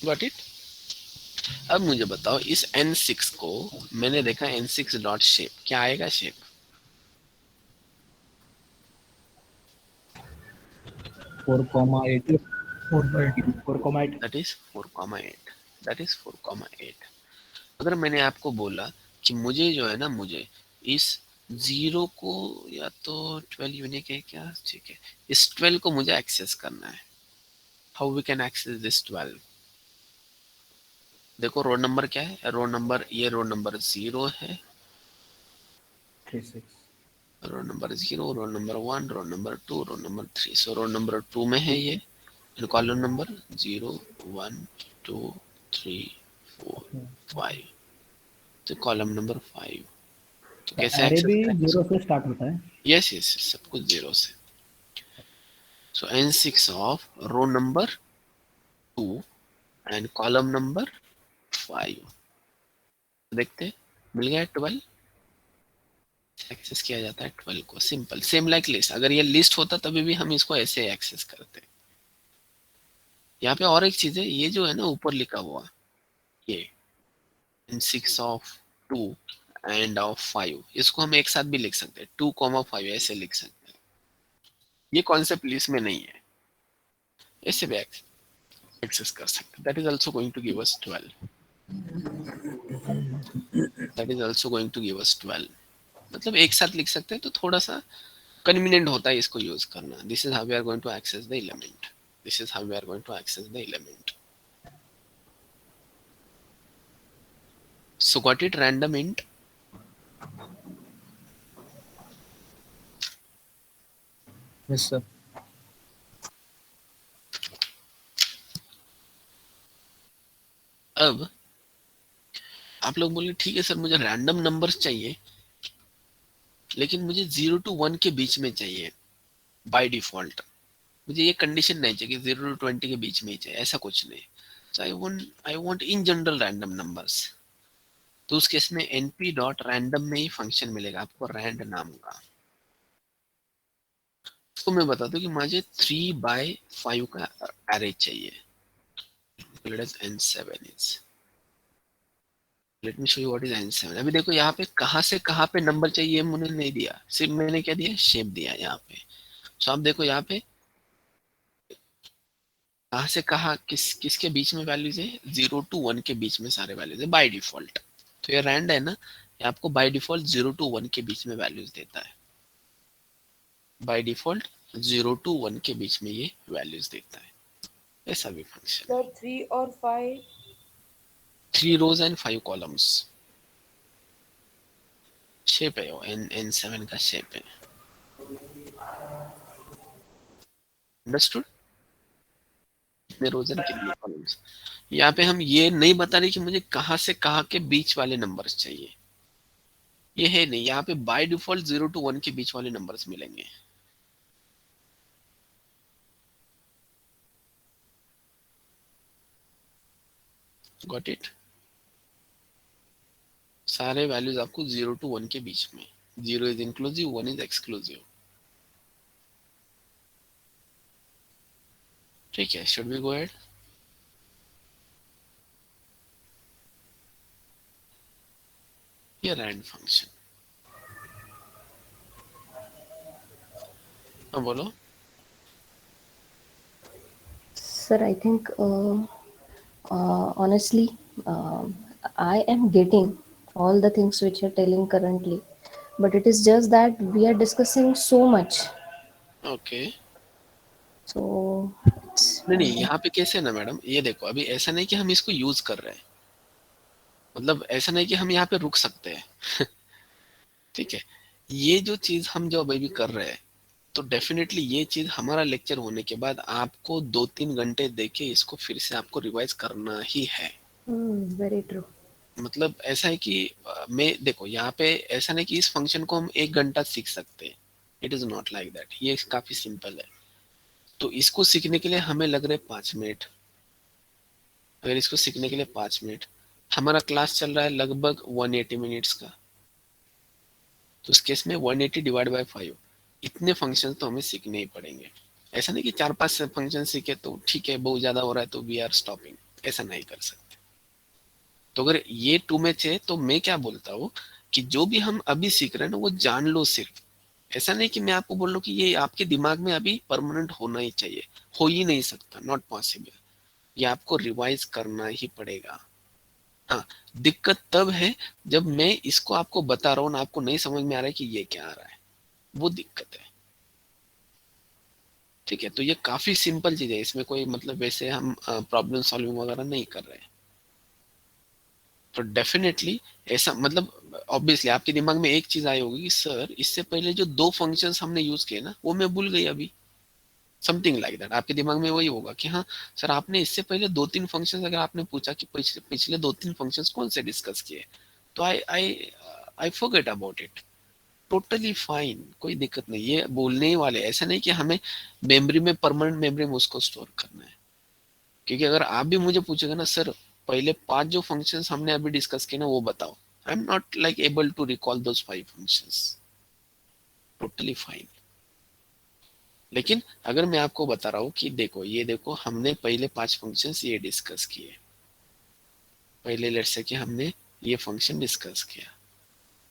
what it. अब मुझे बताओ इस n6 को मैंने देखा n6 डॉट शेप, क्या आएगा shape, 4,8 4,8 that is 4,8, that is 4,8। अगर मैंने आपको बोला कि मुझे जो है ना, मुझे इस 0 को या तो 12 यूनिक है क्या, ठीक है, इस 12 को मुझे एक्सेस करना है, how we can access this 12। देखो रोल नंबर क्या है, रोल नंबर, ये रोल नंबर 0 है, 36 roll number 0, roll number 1, roll number 2, roll number 3। So roll number 2 में है ये, कॉलम नंबर 0 1 2 3 4 5, तो कॉलम नंबर 5। तो कैसे एरे एक्सेस भी करेंगे, 0 से स्टार्ट होता है। यस यस सब कुछ 0 से। So n6 of row number 2 and column number 5, देखते हैं, मिल गया 12, एक्सेस किया जाता है 12 को, सिंपल, सेम लाइक लिस्ट। अगर ये लिस्ट होता तभी भी हम इसको ऐसे एक्सेस करते। यहाँ पे और एक चीज है, ये जो है ना ऊपर लिखा हुआ, ये n6 ऑफ 2 एंड ऑफ 5, इसको हम एक साथ भी लिख सकते हैं, 2,5 ऐसे लिख सकते हैं। ये कॉन्सेप्ट लिस्ट में नहीं है, ऐसे भी एक्सेस कर सकते हैं। That is also going to give us 12, that is also going to give us 12, मतलब एक साथ लिख सकते हैं, तो थोड़ा सा कन्वीनियंट होता है इसको यूज करना। This is how we are going to access the element, this is how we are going to access the element. So got it, random int। Yes, sir. अब आप लोग बोले ठीक है सर मुझे रैंडम नंबर्स चाहिए, लेकिन मुझे 0 to 1 के बीच में चाहिए बाय डिफॉल्ट, मुझे ये कंडीशन नहीं चाहिए कि 0 to 20 के बीच में ही चाहिए, ऐसा कुछ नहीं। So I want in general random numbers. तो उस केस में np डॉट रैंडम में ही फंक्शन मिलेगा आपको रैंड नाम का। तो मैं बता दूं कि मुझे 3/5 का एरे चाहिए, n7 is late me show you what is n7। अभी देखो यहाँ पे कहाँ से कहाँ पे नंबर चाहिए मैंने नहीं दिया, सिर्फ मैंने क्या दिया, शेप दिया यहाँ पे। तो आप देखो यहाँ पे कहाँ से कहाँ किसके बीच में वैल्यूज है, 0 to 1 के बीच में सारे वैल्यूज है बाय डिफॉल्ट। तो ये रैंड है ना, ये आपको बाय डिफॉल्ट 0 to 1 के बीच में वैल्यूज देता है। बाय डिफॉल्ट 0 to 1 के बीच में ये वैल्यूज देता है। ऐसा भी function, Sir, 3 or 5? 3 rows and 5 columns। Shape है वो n7 का शेप है। अंडरस्टूड? कितने रोज एंड कितने कॉलम्स। यहाँ पे हम ये नहीं बता रहे कि मुझे कहाँ से कहाँ के बीच वाले नंबर्स चाहिए, ये है नहीं। यहाँ पे बाय डिफॉल्ट 0 to 1 के बीच वाले नंबर्स मिलेंगे। Got it? सारे वैल्यूज आपको 0 to 1 के बीच में, 0 इज इंक्लूसिव, 1 इज एक्सक्लूसिव। ठीक है, शुड वी गो अहेड? ये रैंड फंक्शन, हाँ बोलो। Sir, I think honestly, I am getting all the things which you're telling currently, but it is just that we are discussing so much. Okay So it's, नहीं, यहाँ पे कैसे है ना madam, ये देखो अभी ऐसा नहीं कि हम इसको यूज कर रहे हैं, मतलब ऐसा नहीं कि हम यहाँ पे रुक सकते हैं। ठीक है, ये जो चीज हम जो अभी भी कर रहे हैं, तो डेफिनेटली ये चीज हमारा लेक्चर होने के बाद आपको 2-3 घंटे देके इसको फिर से आपको रिवाइज करना ही है। very true. मतलब ऐसा है कि मैं देखो यहाँ पे ऐसा नहीं कि इस फंक्शन को हम 1 घंटा सीख सकते हैं, it is not like that. ये काफी सिंपल है। तो इसको सीखने के लिए हमें लग रहे 5 मिनट। अगर इसको सीखने के लिए 5 मिनट, हमारा क्लास चल रहा है लगभग 180 मिनट्स का, तो उस केस में 180 डिवाइड बाय 5, इतने फंक्शन तो हमें सीखने ही पड़ेंगे। ऐसा नहीं कि 4-5 फंक्शन सीखे तो ठीक है, बहुत ज्यादा हो रहा है तो वी आर स्टॉपिंग, ऐसा नहीं कर सकते। तो अगर ये 2 मैच है तो मैं क्या बोलता हूँ कि जो भी हम अभी सीख रहे हैं ना वो जान लो सिर्फ। ऐसा नहीं कि मैं आपको बोल रहा हूँ कि ये आपके दिमाग में अभी परमानेंट होना ही चाहिए, हो ही नहीं सकता, नॉट पॉसिबल। ये आपको रिवाइज करना ही पड़ेगा। हाँ, दिक्कत तब है जब मैं इसको आपको बता रहा हूँ ना, आपको नहीं समझ में आ रहा है कि ये क्या आ रहा है, वो दिक्कत है। ठीक है, तो ये काफी सिंपल चीज है, इसमें कोई मतलब वैसे हम प्रॉब्लम सॉल्विंग वगैरह नहीं कर रहे हैं। तो डेफिनेटली ऐसा मतलब ऑब्वियसली आपके दिमाग में एक चीज आई होगी कि सर इससे पहले जो 2 फंक्शंस हमने यूज किए ना वो मैं भूल गई अभी, समथिंग लाइक दैट। आपके दिमाग में वही होगा कि हाँ सर आपने इससे पहले 2-3 फंक्शंस, अगर आपने पूछा कि पिछले 2-3 फंक्शंस कौन से डिस्कस किए, तो I forget about it. Totally fine, कोई दिक्कत नहीं, ये बोलने ही वाले। ऐसा नहीं कि हमें मेमोरी में, परमानेंट मेमोरी में उसको स्टोर करना है। क्योंकि अगर आप भी मुझे पूछेगा ना सर पहले 5 जो फंक्शंस हमने अभी डिस्कस किए ना वो बताओ, I am not like able to recall those 5 functions. Totally fine. लेकिन अगर मैं आपको बता रहा हूँ कि देखो ये देखो हमने पहले 5 फंक्शंस ये डिस्कस किए, पहले लेट्स से कि हमने ये फंक्शन डिस्कस किया।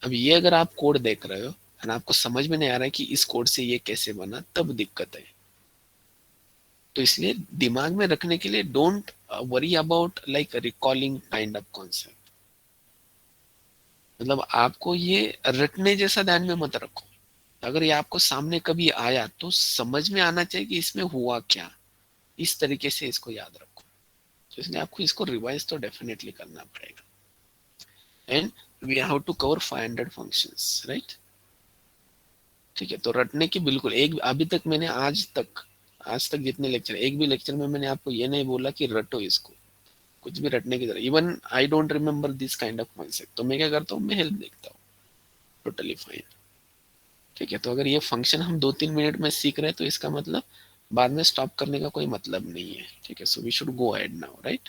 अब ये अगर आप कोड देख रहे हो और आपको समझ में नहीं आ रहा है कि इस कोड से ये कैसे बना, तब दिक्कत है। तो इसलिए दिमाग में रखने के लिए don't worry about like recalling kind of concept. मतलब आपको ये रटने जैसा ध्यान में मत रखो। अगर ये आपको सामने कभी आया तो समझ में आना चाहिए कि इसमें हुआ क्या, इस तरीके से इसको याद रखो। तो इसलिए आपको इसको रिवाइज तो डेफिनेटली करना पड़ेगा। And we have to cover 500 functions, right? ठीक है, तो रटने की बिल्कुल एक, अभी तक मैंने आज तक जितने लेक्चर, एक भी लेक्चर में मैंने आपको ये नहीं बोला कि रटो इसको, कुछ भी रटने की जरूरत। Even I don't remember this kind of concept, तो मैं क्या करता हूँ, मैं हेल्प देखता हूँ। Totally fine. ठीक है, तो अगर ये फंक्शन हम 2-3 मिनट में सीख रहे हैं तो इसका मतलब बाद में स्टॉप करने का कोई मतलब नहीं है। ठीक है, so we should go ahead now, right?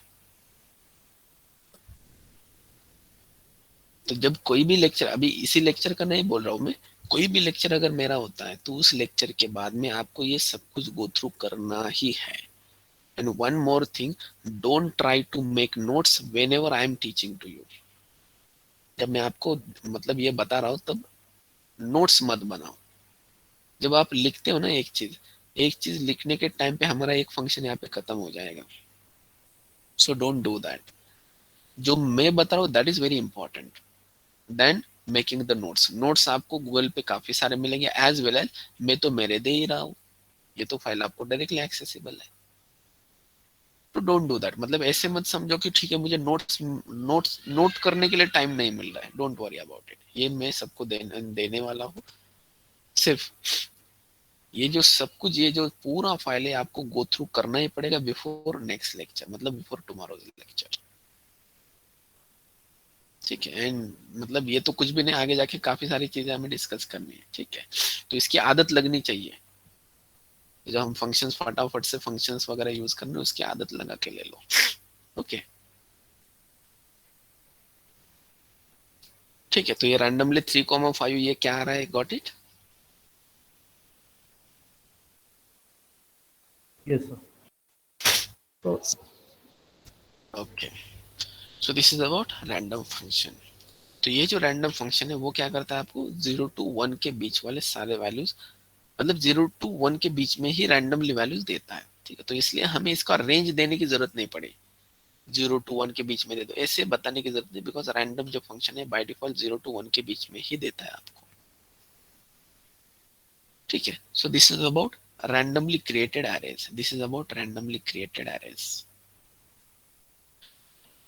तो जब कोई भी लेक्चर, अभी इसी लेक्चर का नहीं बोल रहा हूँ मैं, कोई भी लेक्चर अगर मेरा होता है तो उस लेक्चर के बाद में आपको ये सब कुछ गो थ्रू करना ही है। And one more thing, don't try to make notes whenever I am teaching to you. जब मैं आपको मतलब ये बता रहा हूँ तब नोट्स मत बनाओ। जब आप लिखते हो ना एक चीज लिखने के टाइम पे हमारा एक फंक्शन यहाँ पे खत्म हो जाएगा। So don't do that. जो मैं बता रहा हूँ that is very important then making the notes आपको गूगल पे काफी सारे मिलेंगे एज वेल एज मैं तो मेरे दे ही रहा हूँ, ये तो फाइल आपको डायरेक्टली एक्सेसिबल है। तो डोंट डू दैट। मतलब ऐसे मत समझो कि ठीक है मुझे नोट करने के लिए टाइम नहीं मिल रहा है, डोंट वरी अबाउट इट। ये मैं सबको देने वाला हूँ। सिर्फ ये जो सब कुछ ये जो पूरा फाइल है आपको गो थ्रू करना ही पड़ेगा बिफोर नेक्स्ट लेक्चर, मतलब बिफोर टुमारोज लेक्चर। ठीक है। एंड मतलब ये तो कुछ भी नहीं, आगे जाके काफी सारी चीजें हमें डिस्कस करनी है। ठीक है, तो इसकी आदत लगनी चाहिए। जब हम फंक्शंस फटाफट से फंक्शंस वगैरह यूज करने उसकी आदत लगा के ले लो। ओके ठीक है, तो ये रैंडमली 3,5 ये क्या आ रहा है, got it? Yes sir. Okay, so this is about random function. तो ये जो रैंडम फंक्शन है वो क्या करता है, आपको 0 to 1 के बीच वाले सारे वैल्यूज, मतलब 0 to 1 के बीच में ही रैंडमली वैल्यूज देता है। ठीक है, तो इसलिए हमें इसका रेंज देने की जरूरत नहीं पड़ी। 0 to 1 के बीच में दे दो ऐसे बताने की जरूरत नहीं, बिकॉज रैंडम जो फंक्शन है बाय डिफॉल्ट 0 to 1 के बीच में ही देता है आपको। ठीक है, so this is about randomly created arrays. This is about randomly created arrays.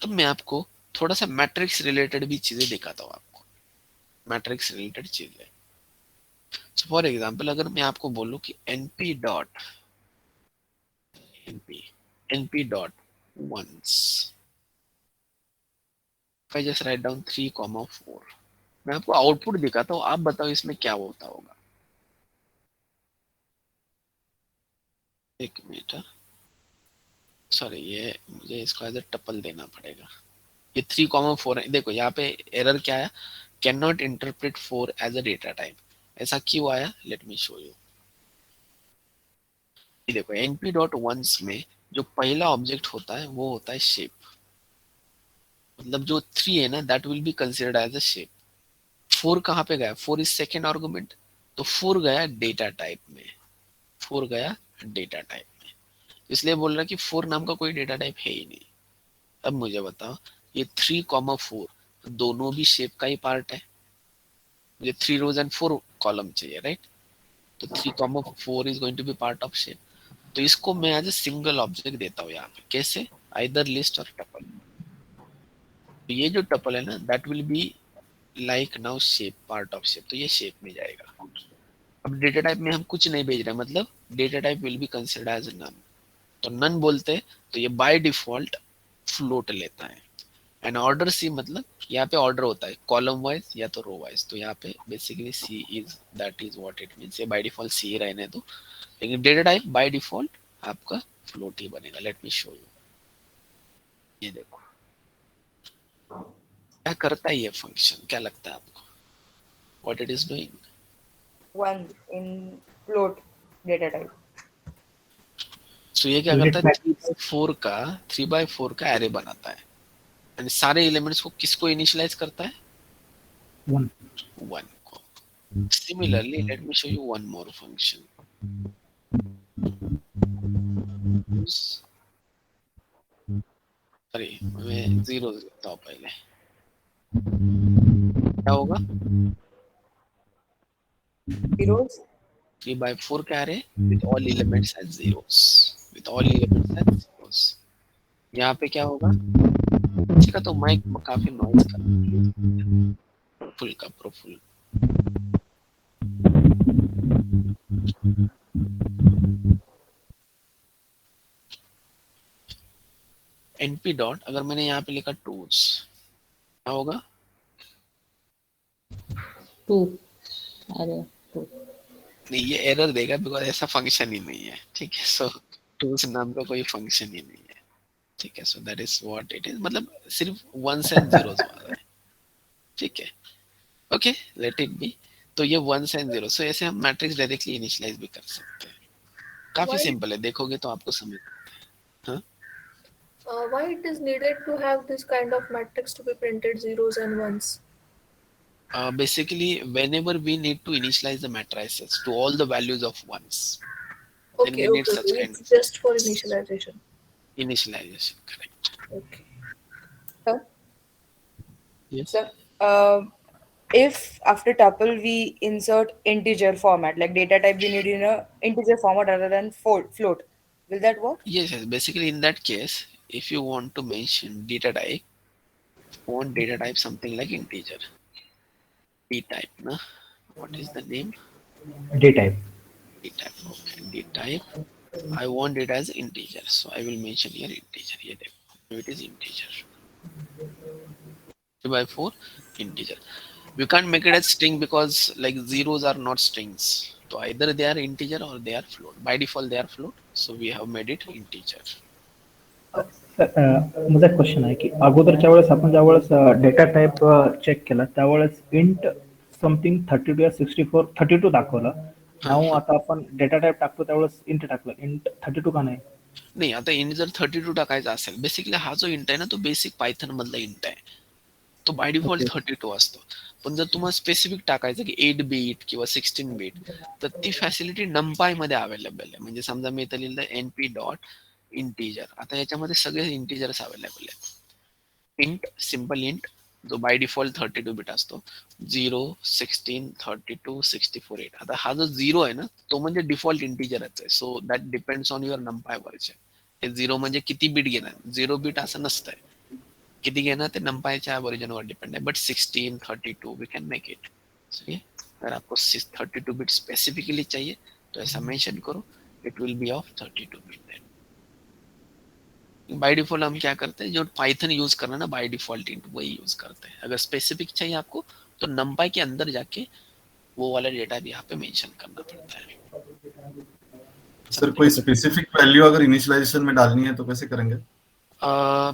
अब मैं आपको थोड़ा सा मैट्रिक्स रिलेटेड भी चीजें दिखाता हूँ आपको, मैट्रिक्स रिलेटेड चीजें। सो फॉर एग्जांपल अगर मैं आपको बोलूं कि np dot ones, if I just write down 3,4, मैं आपको आउटपुट दिखाता हूँ, आप बताओ इसमें क्या होता होगा। एक मिनट, सॉरी ये मुझे इसको एज ए टपल देना पड़ेगा। ये 3,4 है। देखो यहाँ पे एरर क्या आया, can not interpret 4 as a data type. ऐसा क्यों आया, लेट मी शो यू। देखो np डॉट वंस में जो पहला ऑब्जेक्ट होता है वो होता है शेप, मतलब जो 3 है ना that will be considered as a shape. 4 कहाँ पे गया, 4 इज सेकेंड आर्गुमेंट, तो 4 गया डेटा टाइप में, 4 गया डेटा टाइप में। इसलिए बोल रहा है कि 4 नाम का कोई डेटा टाइप है ही नहीं। अब मुझे बताओ ये 3,4 दोनों भी शेप का ही पार्ट है, मुझे 3 रोज एंड 4 कॉलम चाहिए, राइट? तो 3,4 is going to be part of shape. तो इसको मैं एज ए सिंगल ऑब्जेक्ट देता हूँ यहाँ पे, कैसे, आइदर लिस्ट और टपल। तो ये जो टपल है ना that will be like now shape, part of shape, तो ये शेप में जाएगा। अब डेटा टाइप में हम कुछ नहीं भेज रहे, मतलब data type will be considered as none. तो नन बोलते तो ये बाय डिफॉल्ट फ्लोट लेता है। एंड ऑर्डर सी मतलब यहाँ पे ऑर्डर होता है कॉलम वाइज या तो रो वाइज, तो यहाँ पे basically C is that is what it means. ये बाय डिफॉल्ट सी ही रहने दो, लेकिन डेटा टाइप बाय डिफॉल्ट आपका फ्लोट ही बनेगा। Let me show you. ये देखो क्या करता है ये फंक्शन, क्या लगता है आपको, what it is doing? 1 in float data type. सो ये क्या करता है, 3/4 का एरे बनाता है एंड सारे एलिमेंट्स को किसको इनिशियलाइज करता है, 1 को। Similarly late me show you one more function. Sorry मैं 0 लिखता हूँ पहले, क्या होगा, Zeros. 3/4 का array with all elements as zeros, with all elements as zeros। यहाँ पे क्या होगा, इसका तो माइक काफी नॉइज कर रहा है, फुल का प्रोफुल। np डॉट अगर मैंने यहाँ पे लिखा टूल्स, क्या होगा, 2 अरे 2 नहीं ये एरर देगा बिकॉज ऐसा फंक्शन ही नहीं है। ठीक है, सो टूल्स नाम का कोई फंक्शन ही नहीं है। ठीक है, so that is what it is, मतलब सिर्फ वंस एंड जीरोस वाला है। ठीक है, ओके लेट इट बी। तो ये वंस एंड जीरो, सो ऐसे हम मैट्रिक्स डायरेक्टली इनिशियलाइज भी कर सकते हैं। काफी सिंपल है, देखोगे तो आपको समझ। हाँ Why it is needed to have this kind of matrix to be printed zeros and ones? Basically, whenever we need to initialize the matrices to all the values of ones, then Okay, we need okay, such okay. kind It's of just for initialization. initialization. Correct. Okay. So, Yes. so if after tuple we insert integer format, like data type we need in a integer format rather than float, will that work? Yes, yes. Basically, in that case, if you want to mention data type, want data type something like integer. D type, na? What is the name? D type. D type. Okay, D type. I want it as integer, so I will mention here integer. Here, it is integer. 3 by 4 integer. We can't make it as string because like zeros are not strings. So either they are integer or they are float. By default, they are float. So we have made it integer. माझा एक question आहे की अगोदरच्या वेळेस आपण ज्यावेळेस data type check केला त्यावेळेस इंट समथिंग 32 या 64 32 दाखवलं. नाव आता आपण डेटा टाइप टाकतो त्यावेळेस इंट टाकलं. इंट 32 का नाही? नाही, आता इंट जर 32 टाकायचा असेल, बेसिकली हा जो इंट आहे ना तो बेसिक पायथन मधला इंट आहे. तो बाय डिफॉल्ट 32 असतो. पण जर तुम्हाला स्पेसिफिक टाकायचं की 8 बीट किंवा 16 बीट, तर ती फॅसिलिटी नमपाय मध्ये अवेलेबल आहे. म्हणजे समजा मी इथं लिहिलं np डॉट इंटीजर. आता याच्यामध्ये सगळे इंटीजर्स अवेलेबल आहेत. इंट, सिंपल इंट जो बाय डिफॉल्ट 32 बीट असतो, 0, 16, 32, 64, 8. आता हा जो 0 आहे ना तो म्हणजे डिफॉल्ट इंटीजरच आहे. So that depends on your NumPy version. हे 0 म्हणजे किती बीट घेणार. 0 बीट असं नसतंय. किती घेना ते नमपायच्या वर्जनवर डिपेंड है. But 16, 32 we can make it. सही है. अगर आपको 32 बिट स्पेसिफिकली चाहिए तो ऐसा मेंशन करो, it will be of 32 bit. By default हम क्या करते हैं, जो पाइथन यूज करना ना बाय डिफॉल्ट इंट वही यूज करते हैं. अगर स्पेसिफिक चाहिए आपको तो नमपाई के अंदर जाके वो वाला डेटा भी यहाँ पे मेंशन करना पड़ता है. सर कोई स्पेसिफिक वैल्यू अगर इनिशियलाइजेशन में डालनी है तो कैसे करेंगे?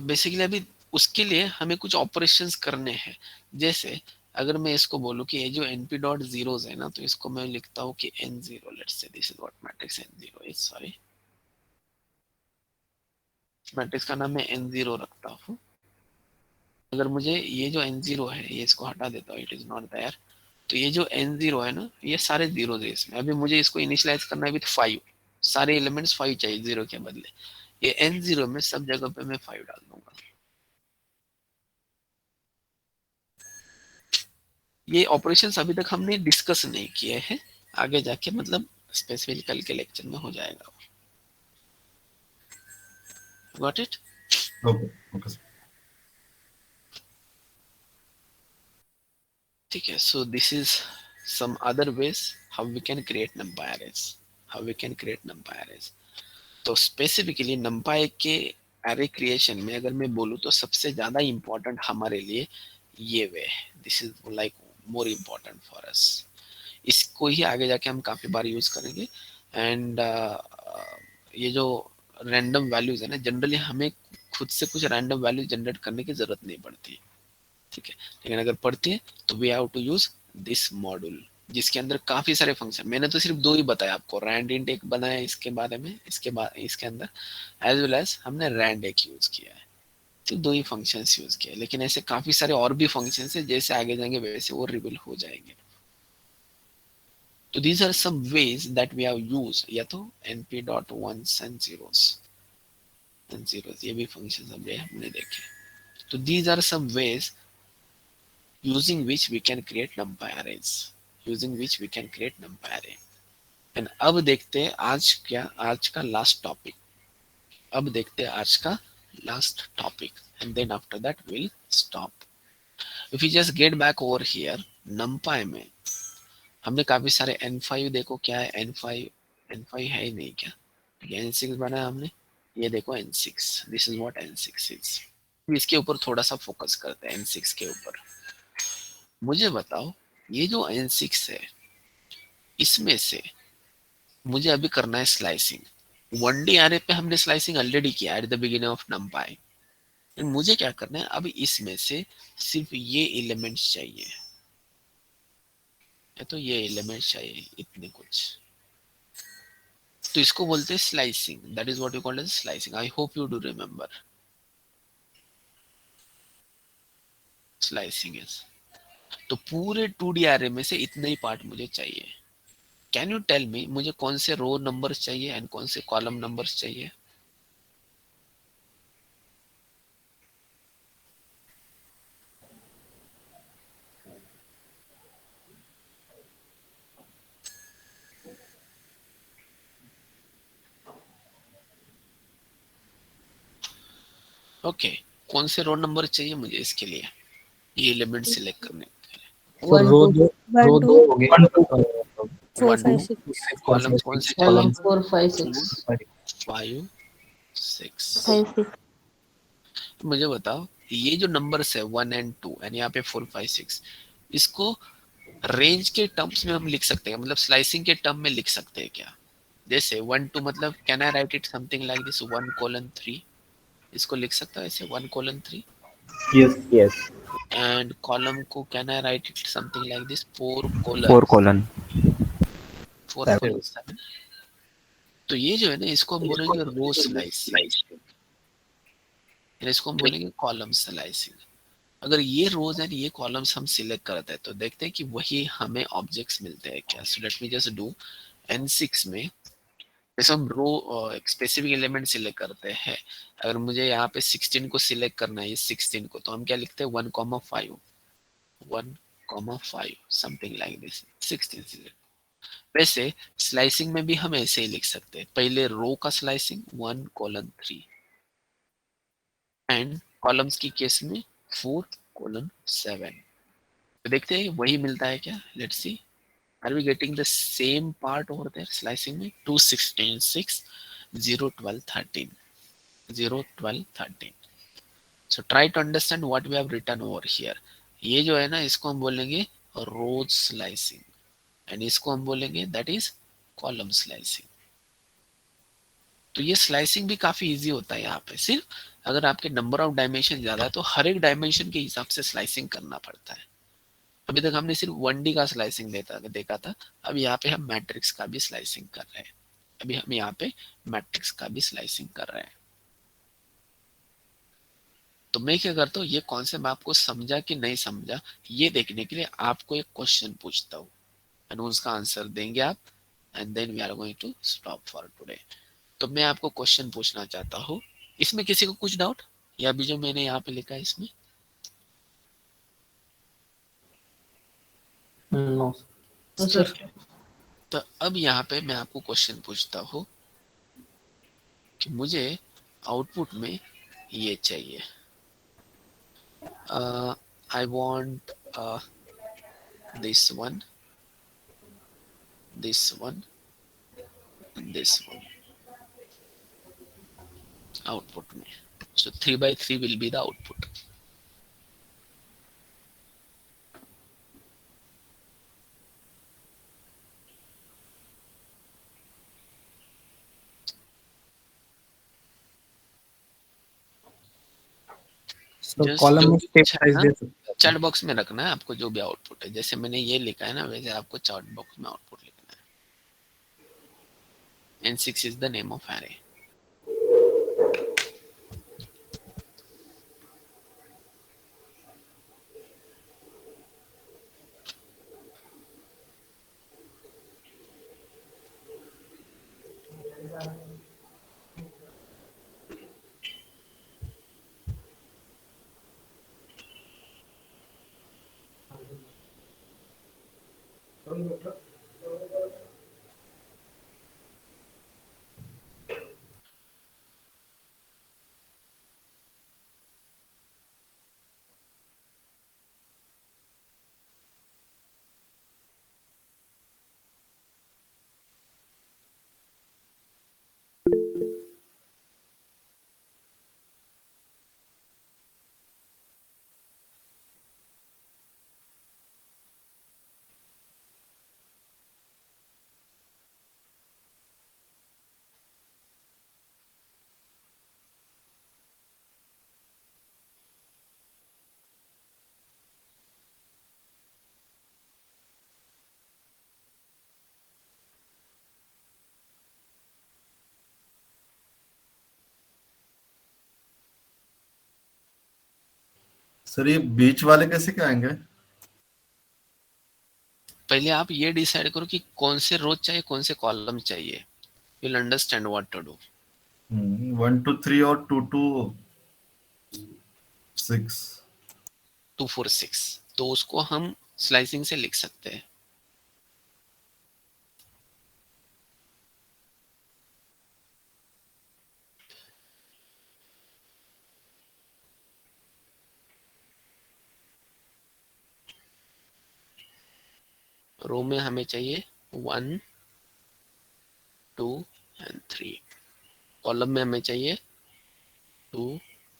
बेसिकली अभी उसके लिए हमें कुछ ऑपरेशंस करने हैं. जैसे अगर मैं इसको बोलूं कि ये जो np डॉट जीरोस है ना, तो इसको मैं लिखता हूँ कि n0. Let's say this is what matrix n0 is. Sorry, matrix का नाम मैं n0 रखता हूँ. अगर मुझे ये जो n0 है ये इसको हटा देता हूँ, इट इज नॉट देयर. तो ये जो n0 है ना ये सारे जीरो है इसमें. अभी मुझे इसको इनिशियलाइज करना है विथ 5. सारे एलिमेंट्स 5 चाहिए जीरो के बदले. ये n0 में सब जगह पे मैं 5 डाल दूंगा. ये ऑपरेशंस अभी तक हमने डिस्कस नहीं किए हैं. आगे जाके मतलब स्पेसिफिक कल के लेक्चर में हो जाएगा. Got it? Okay okay. ठीक है. So this is some other ways how we can create numpy arrays. तो स्पेसिफिकली numpy के एरे क्रिएशन में अगर मैं बोलूँ तो सबसे ज्यादा इंपॉर्टेंट हमारे लिए ये वे है. This is like more important for us. इसको ही आगे जाके हम काफी बार यूज करेंगे. एंड ये जो रैंडम वैल्यूज है ना, जनरली हमें खुद से कुछ रैंडम वैल्यू जनरेट करने की जरूरत नहीं पड़ती. ठीक है, लेकिन अगर पड़ती है तो we have to use this module जिसके अंदर काफी सारे फंक्शन. मैंने तो सिर्फ 2 ही बताया आपको. रैंड इंट एक बनाया इसके बारे में, इसके बाद इसके अंदर एज वेल एज हमने रैंड एक यूज किया है. तो 2 ही फंक्शंस यूज किए, लेकिन ऐसे काफी सारे और भी फंक्शंस है. जैसे आगे जाएंगे वैसे वो रिवील हो जाएंगे. तो these are some ways that we have used. या तो np dot ones and zeros ये भी फंक्शंस हमने देखे. तो these are some ways using which we can create numpy arrays. And अब देखते हैं आज का last topic. And then after that we'll stop. If you just get back over here, numpy में हमने काफी सारे n5 देखो. क्या है n5 है ही नहीं क्या? n6 बनाया हमने. ये देखो n6. This is what n6 is. इसके ऊपर थोड़ा सा फोकस करते हैं n6 के ऊपर. मुझे बताओ ये जो n6 है इसमें से मुझे अभी करना है स्लाइसिंग. 1D एरे पे हमने स्लाइसिंग ऑलरेडी किया at the beginning of numpy. मुझे क्या करना है, अभी इसमें से सिर्फ ये एलिमेंट्स चाहिए. तो ये एलिमेंट्स चाहिए इतने कुछ. तो इसको बोलते हैं slicing. That is what you call as slicing. I hope you do remember. Slicing is तो पूरे 2D array में से इतने ही पार्ट मुझे चाहिए. कैन यू टेल मी मुझे कौन से रो नंबर्स चाहिए एंड कौन से कॉलम नंबर्स चाहिए? ओके, कौन से रो नंबर चाहिए मुझे इसके लिए, ये एलिमेंट सिलेक्ट करने के लिए? So वन रो टू दो वन रो टू दो हो गए. 4 1 5 2 6 कॉलम कौन से कॉलम चाहिए? 4 5 4 6. 5 6. 5 6. मुझे बताओ ये जो नंबर्स है 1 एंड 2 एंड यहाँ पे 4 5 6, इसको रेंज के टर्म्स में हम लिख सकते हैं, मतलब स्लाइसिंग के टर्म में लिख सकते हैं क्या? जैसे 1 2 मतलब can I right it something like this 1:3, इसको लिख सकता है ऐसे 1:3. यस. Yes. एंड कॉलम को can I right it something like this 4 4 colon. 7. तो ये जो है ना इसको हम बोलेंगे रो स्लाइसिंग, इसको हम बोलेंगे कॉलम स्लाइसिंग. अगर ये रोज एंड ये कॉलम्स हम सिलेक्ट करते हैं तो देखते हैं कि वही हमें ऑब्जेक्ट्स मिलते हैं क्या. सो let me just do N6 में जैसे हम रो एक स्पेसिफिक एलिमेंट सिलेक्ट करते हैं. अगर मुझे यहाँ पे 16 को सिलेक्ट करना है, 16 को, तो हम क्या लिखते हैं 1,5 1,5 समथिंग लाइक दिस 16 सिलेक्ट. वैसे स्लाइसिंग में भी हम ऐसे ही लिख सकते हैं, पहले रो का स्लाइसिंग 1:3 एंड कॉलम्स की केस में 4:7. तो देखते हैं वही मिलता है क्या. Let's see, are we getting the same part over there slicing में 2 16 6 0 12 13 0 12 13. So try to understand what we have written over here. ये जो है ना इसको हम बोलेंगे रोज स्लाइसिंग एंड इसको हम बोलेंगे दैट इज कॉलम स्लाइसिंग. तो ये स्लाइसिंग भी काफी इजी होता है यहाँ पे. सिर्फ अगर आपके नंबर ऑफ डायमेंशन ज्यादा है तो हर एक डायमेंशन के हिसाब से स्लाइसिंग करना पड़ता है. अभी तक हमने सिर्फ 1D का स्लाइसिंग देखा था. अब यहाँ पे हम मैट्रिक्स का भी स्लाइसिंग कर रहे हैं. अभी हम यहाँ पे मैट्रिक्स का भी स्लाइसिंग कर रहे हैं. तो मैं क्या करता हूँ, ये कॉन्सेप्ट आपको समझा कि नहीं समझा ये देखने के लिए आपको एक क्वेश्चन पूछता हूँ एंड उसका आंसर देंगे आप and then we are going to stop for today. तो मैं आपको क्वेश्चन पूछना चाहता हूँ, इसमें किसी को कुछ डाउट या अभी जो मैंने यहाँ पे लिखा है इसमें? नो. तो सर तो अब यहाँ पे मैं आपको क्वेश्चन पूछता हूँ कि मुझे आउटपुट में ये चाहिए. I want this one this one output में. So 3/3 will be the output. So Just column में step chat size दे सकते हैं. चैट बॉक्स में रखना है आपको जो भी आउटपुट है. जैसे मैंने ये लिखा है ना वैसे आपको चैट बॉक्स में आउटपुट लिखना है. N6 is the name of array. Sir ये बीच वाले कैसे क्या आएंगे? पहले आप ये डिसाइड करो कि कौन से रोज चाहिए, कौन से कॉलम चाहिए. You'll understand what to do. 1 to 3 और 2 to 6. 2 4 6 तो उसको हम स्लाइसिंग से लिख सकते हैं. रो में हमें चाहिए 1 2 एंड 3. कॉलम में हमें चाहिए 2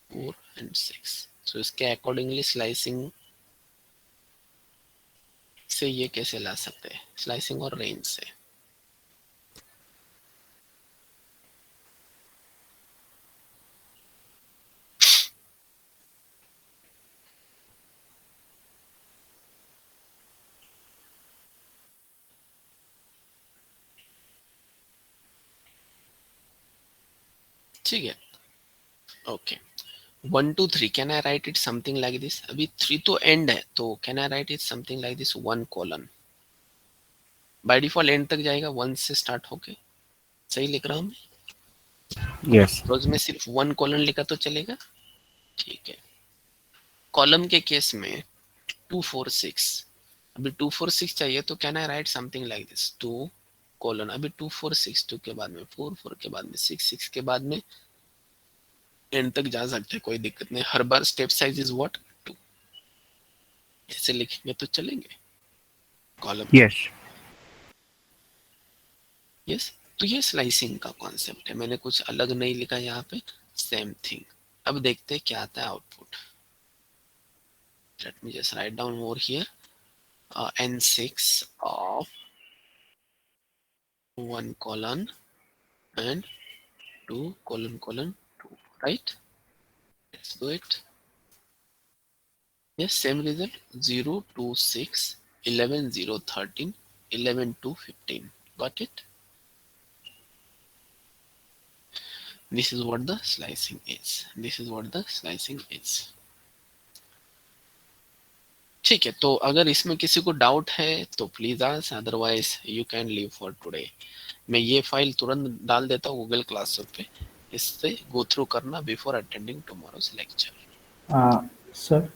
4 एंड 6. सो इसके अकॉर्डिंगली स्लाइसिंग से ये कैसे ला सकते हैं, स्लाइसिंग और रेंज से. ठीक है. Okay. 1 2 3 can I right it something like this. अभी 3 तो एंड है, तो can I right it something like this 1 colon. By default and तक जाएगा 1 से स्टार्ट होके. सही लिख रहा हूँ मैं? यस रोज में सिर्फ 1 कोलन लिखा तो चलेगा. ठीक है. कॉलम के केस में 2 4 6. अभी 2 4 6 चाहिए तो can I right something like this 2 colon. अभी 2 4 6 2 के बाद में 4 4 के बाद में 6 6 के बाद में एंड तक जा सकते हैं, कोई दिक्कत नहीं. हर बार स्टेप साइज इज व्हाट 2. ऐसे लिखेंगे तो चलेंगे कॉलम. Yes yes. तो ये स्लाइसिंग का कॉन्सेप्ट है. मैंने कुछ अलग नहीं लिखा यहाँ पे, सेम थिंग. अब देखते हैं क्या आता है output. Late me just write down over here n6 of 1 colon and 2 colon colon 2, right? Let's do it. Yes, same result. 0 2 6 11 0 13 11 2 15. Got it? This is what the slicing is. This is what the slicing is. ठीक है. तो अगर इसमें किसी को doubt है तो please ask, otherwise you can leave for today. मैं ये फाइल तुरंत डाल देता हूँ गूगल क्लासरूम पे. इससे गो थ्रू करना before attending tomorrow's lecture. Sir